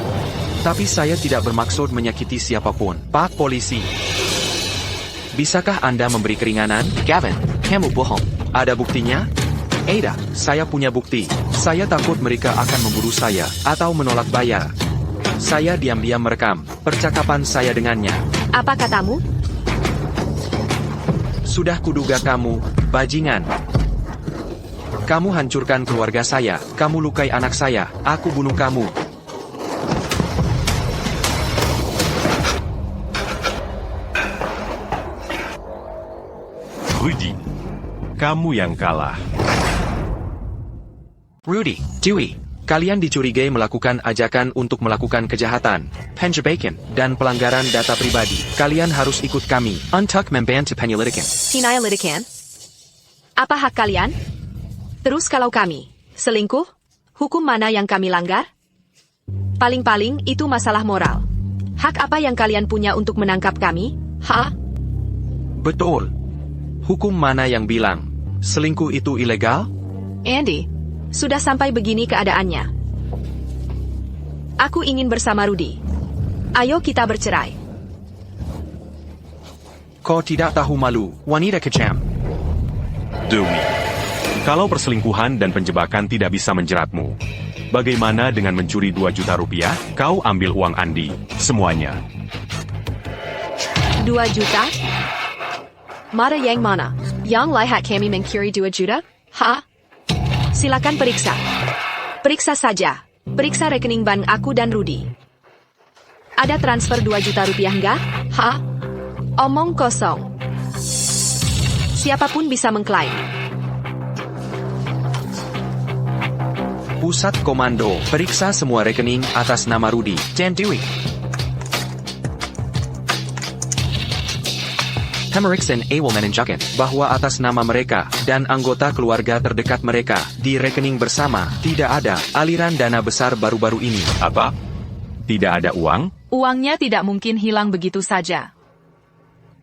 Tapi saya tidak bermaksud menyakiti siapapun. Pak Polisi, bisakah Anda memberi keringanan? Gavin, kamu bohong. Ada buktinya? Ada, saya punya bukti. Saya takut mereka akan memburu saya, atau menolak bayar. Saya diam-diam merekam percakapan saya dengannya. Apa katamu? Sudah kuduga kamu, bajingan. Kamu hancurkan keluarga saya, kamu lukai anak saya, aku bunuh kamu. Rudy, kamu yang kalah. Rudy, Dewey, kalian dicurigai melakukan ajakan untuk melakukan kejahatan, penjebakan, dan pelanggaran data pribadi. Kalian harus ikut kami. Untuk membantu penyelidikan. Penyelidikan? Apa hak kalian? Terus kalau kami selingkuh, hukum mana yang kami langgar? Paling-paling itu masalah moral. Hak apa yang kalian punya untuk menangkap kami? Betul. Hukum mana yang bilang selingkuh itu ilegal? Andy, sudah sampai begini keadaannya. Aku ingin bersama Rudy. Ayo kita bercerai. Kau tidak tahu malu, wanita kejam. Dewi, kalau perselingkuhan dan penjebakan tidak bisa menjeratmu, bagaimana dengan mencuri 2 juta rupiah? Kau ambil uang Andi, semuanya. 2 juta? Mata yang mana? Yang lihat kami mencuri 2 juta? Silakan periksa. Periksa saja. Periksa rekening bank aku dan Rudy. Ada transfer 2 juta rupiah enggak? Omong kosong. Siapapun bisa mengklaim. Pusat Komando, periksa semua rekening atas nama Rudy dan Dewey. Pemeriksan awal menunjukkan Bahwa atas nama mereka dan anggota keluarga terdekat mereka di rekening bersama tidak ada aliran dana besar baru-baru ini. Apa? Tidak ada uang? Uangnya tidak mungkin hilang begitu saja.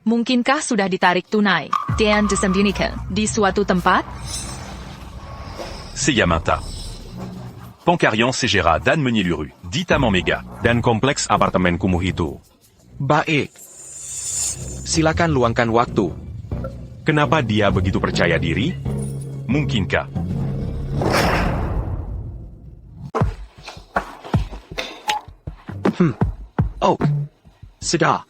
Mungkinkah sudah ditarik tunai dan disembunyikan di suatu tempat? C'est Yamanta. Pancarian Segera Dan Meunier-Luru, dit à Méga. Dan kompleks apartemen kumuh itu. Baik. Silakan luangkan waktu. Kenapa dia begitu percaya diri? Mungkinkah? Oh, sudah.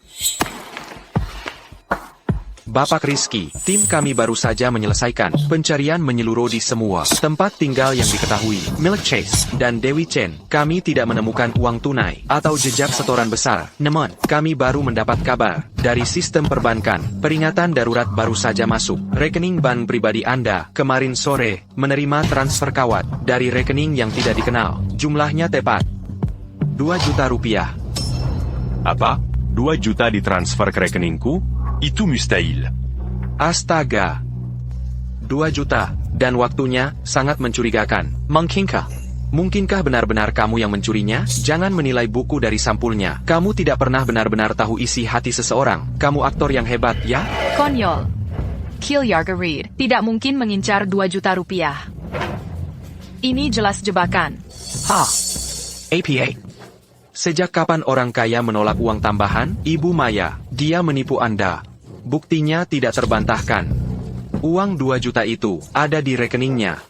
Bapak Rizky, tim kami baru saja menyelesaikan pencarian menyeluruh di semua tempat tinggal yang diketahui milik Chase dan Dewi Chen. Kami tidak menemukan uang tunai atau jejak setoran besar. Namun, kami baru mendapat kabar dari sistem perbankan. Peringatan darurat baru saja masuk. Rekening bank pribadi Anda kemarin sore menerima transfer kawat dari rekening yang tidak dikenal. Jumlahnya tepat 2 juta rupiah. Apa? 2 juta ditransfer ke rekeningku? Itu mustahil. Astaga. 2 juta, dan waktunya sangat mencurigakan. Mungkinkah benar-benar kamu yang mencurinya? Jangan menilai buku dari sampulnya. Kamu tidak pernah benar-benar tahu isi hati seseorang. Kamu aktor yang hebat, ya? Konyol. Kilyarga Reed tidak mungkin mengincar 2 juta rupiah. Ini jelas jebakan. APA. Sejak kapan orang kaya menolak uang tambahan? Ibu Maya, dia menipu Anda. Buktinya tidak terbantahkan. Uang 2 juta itu ada di rekeningnya.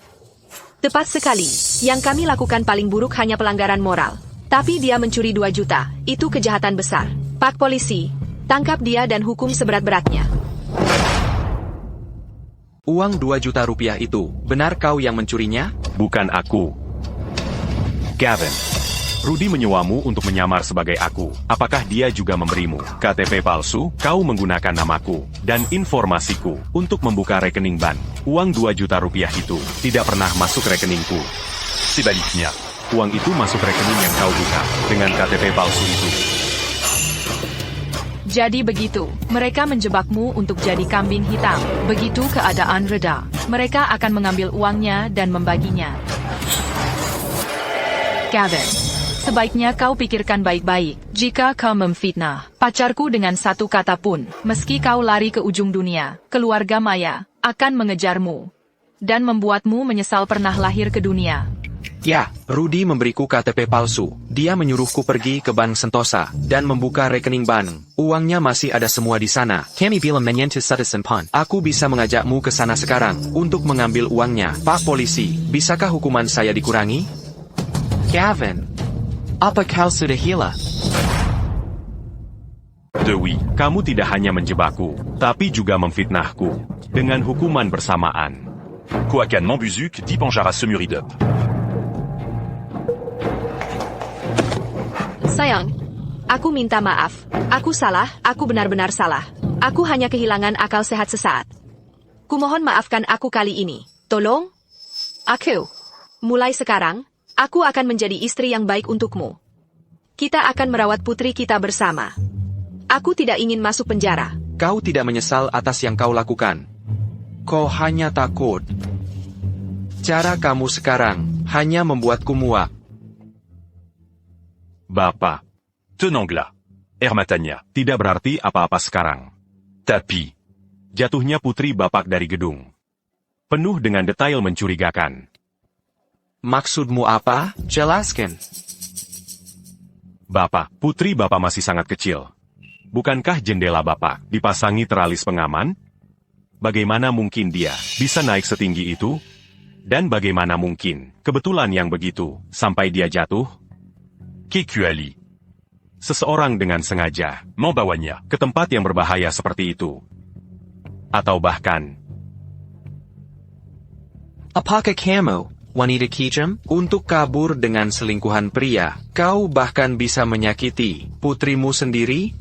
Tepat sekali. Yang kami lakukan paling buruk hanya pelanggaran moral. Tapi dia mencuri 2 juta. Itu kejahatan besar. Pak polisi, tangkap dia dan hukum seberat-beratnya. Uang 2 juta rupiah itu, benar kau yang mencurinya? Bukan aku. Gavin, Rudy menyewamu untuk menyamar sebagai aku. Apakah dia juga memberimu KTP palsu? Kau menggunakan namaku dan informasiku untuk membuka rekening bank. Uang 2 juta rupiah itu tidak pernah masuk rekeningku. Sebaliknya, Uang itu masuk rekening yang kau buka dengan KTP palsu itu. Jadi begitu, mereka menjebakmu untuk jadi kambing hitam. Begitu keadaan reda, mereka akan mengambil uangnya dan membaginya. Gavin, sebaiknya kau pikirkan baik-baik. Jika kau memfitnah pacarku dengan satu kata pun, meski kau lari ke ujung dunia, keluarga Maya akan mengejarmu dan membuatmu menyesal pernah lahir ke dunia. Ya, Rudy memberiku KTP palsu. Dia menyuruhku pergi ke Bank Sentosa dan membuka rekening bank. Uangnya masih ada semua di sana. Kami bilang menyentuh satu sempan. Aku bisa mengajakmu ke sana sekarang untuk mengambil uangnya. Pak polisi, bisakah hukuman saya dikurangi? Gavin. Apa kau sudah gila? Dewi, kamu tidak hanya menjebakku, tapi juga memfitnahku. Dengan hukuman bersamaan. Koakan Mambuzuk, Dipanjara Semuridup. Sayang, aku minta maaf. Aku salah, aku benar-benar salah. Aku hanya kehilangan akal sehat sesaat. Kumohon maafkan aku kali ini. Tolong? Aku. Mulai sekarang, aku akan menjadi istri yang baik untukmu. Kita akan merawat putri kita bersama. Aku tidak ingin masuk penjara. Kau tidak menyesal atas yang kau lakukan. Kau hanya takut. Cara kamu sekarang hanya membuatku muak. Bapak, Tenanglah. Hermatania. tidak berarti apa-apa sekarang. Tapi. Jatuhnya putri Bapak dari gedung. Penuh dengan detail mencurigakan. Maksudmu apa? Jelaskan. Bapak, putri Bapak masih sangat kecil. Bukankah jendela Bapak dipasangi teralis pengaman? Bagaimana mungkin dia bisa naik setinggi itu? Dan bagaimana mungkin kebetulan yang begitu sampai dia jatuh? Kekuali. Seseorang dengan sengaja Membawanya. ke tempat yang berbahaya seperti itu. Atau bahkan, Apakah kamu, wanita kejam? Untuk kabur dengan selingkuhan pria, kau bahkan bisa menyakiti putrimu sendiri?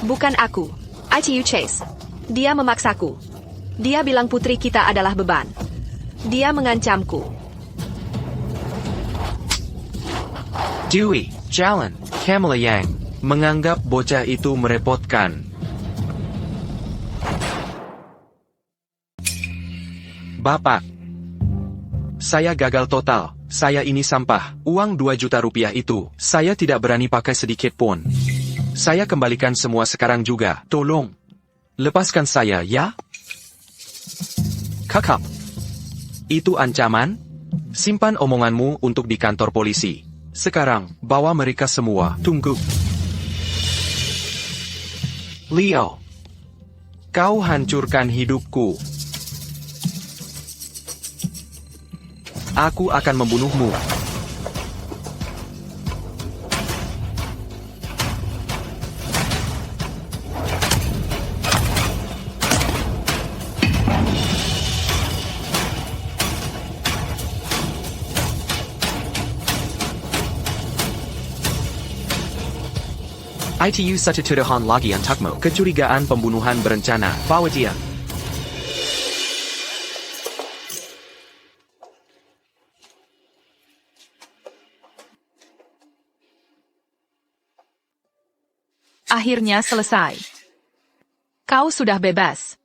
Bukan aku. ITU Chase. Dia memaksaku. Dia bilang putri kita adalah beban. Dia mengancamku. Dewi, jalan. Kamala Yang menganggap bocah itu merepotkan. Bapak, saya gagal total. Saya ini sampah. Uang 2 juta rupiah itu, saya tidak berani pakai sedikit pun. Saya kembalikan semua sekarang juga. Tolong. Lepaskan saya, ya? Kakak, Itu ancaman? Simpan omonganmu untuk di kantor polisi. Sekarang, bawa mereka semua. Tunggu. Leo. Kau hancurkan hidupku. Aku akan membunuhmu. ITU such a tuduhan lagi untukmu. Kecurigaan pembunuhan berencana. Bawa dia. Akhirnya selesai. Kau sudah bebas.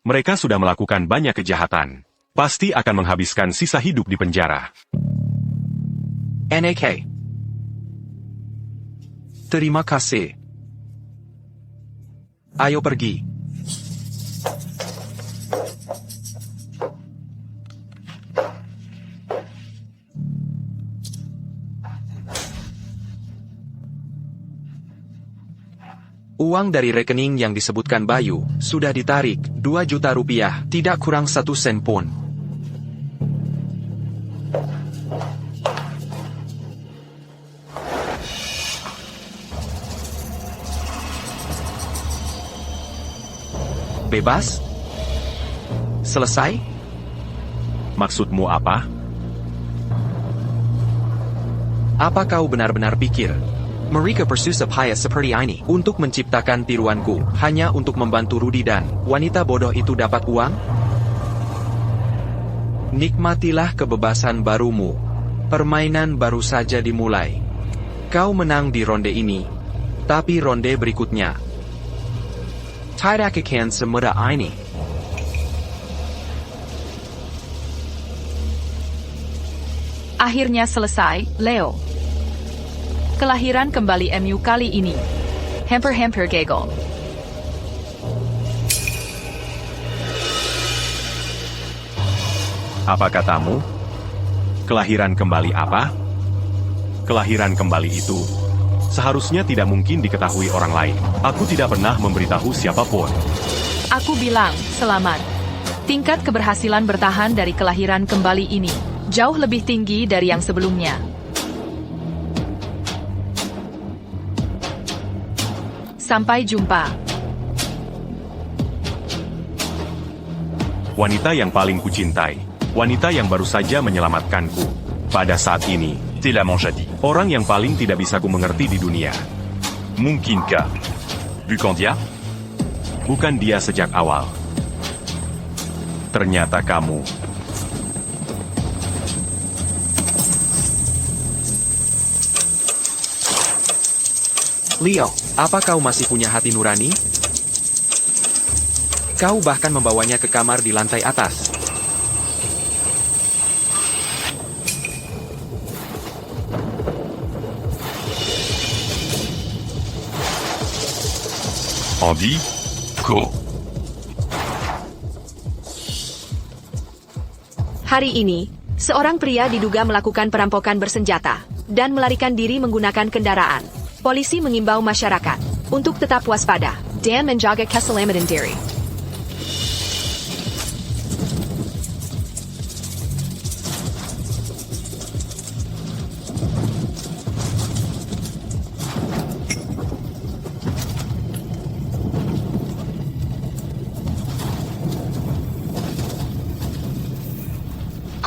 mereka sudah melakukan banyak kejahatan. Pasti akan menghabiskan sisa hidup di penjara. NAK. Terima kasih. Ayo pergi. Uang dari rekening yang disebutkan Bayu sudah ditarik, 2 juta rupiah, tidak kurang 1 sen pun. Bebas? Selesai? Maksudmu apa? Apa kau benar-benar pikir Mereka bersusah payah seperti ini. untuk menciptakan tiruanku hanya untuk membantu Rudy dan wanita bodoh itu dapat uang? Nikmatilah kebebasan barumu. Permainan baru saja dimulai. Kau menang di ronde ini, tapi ronde berikutnya Tidak akan semudah ini. Akhirnya selesai, Leo. Kelahiran kembali MU kali ini. Hampir-hampir gagal. Apa katamu? Kelahiran kembali apa? Kelahiran kembali itu seharusnya tidak mungkin diketahui orang lain. Aku tidak pernah memberitahu siapapun. Aku bilang, selamat. Tingkat keberhasilan bertahan dari kelahiran kembali ini jauh lebih tinggi dari yang sebelumnya. Sampai jumpa. Wanita yang paling kucintai. Wanita yang baru saja menyelamatkanku. Pada saat ini, T'es l'amant jadis. orang yang paling tidak bisa ku mengerti di dunia. Mungkinkah Bucandia? Bukan dia sejak awal. Ternyata kamu. Leo, apa kau masih punya hati nurani? Kau bahkan membawanya ke kamar di lantai atas. Andy? Ko. Hari ini, seorang pria diduga melakukan perampokan bersenjata dan melarikan diri menggunakan kendaraan. Polisi mengimbau masyarakat untuk tetap waspada dan menjaga keselamatan diri.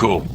Ko.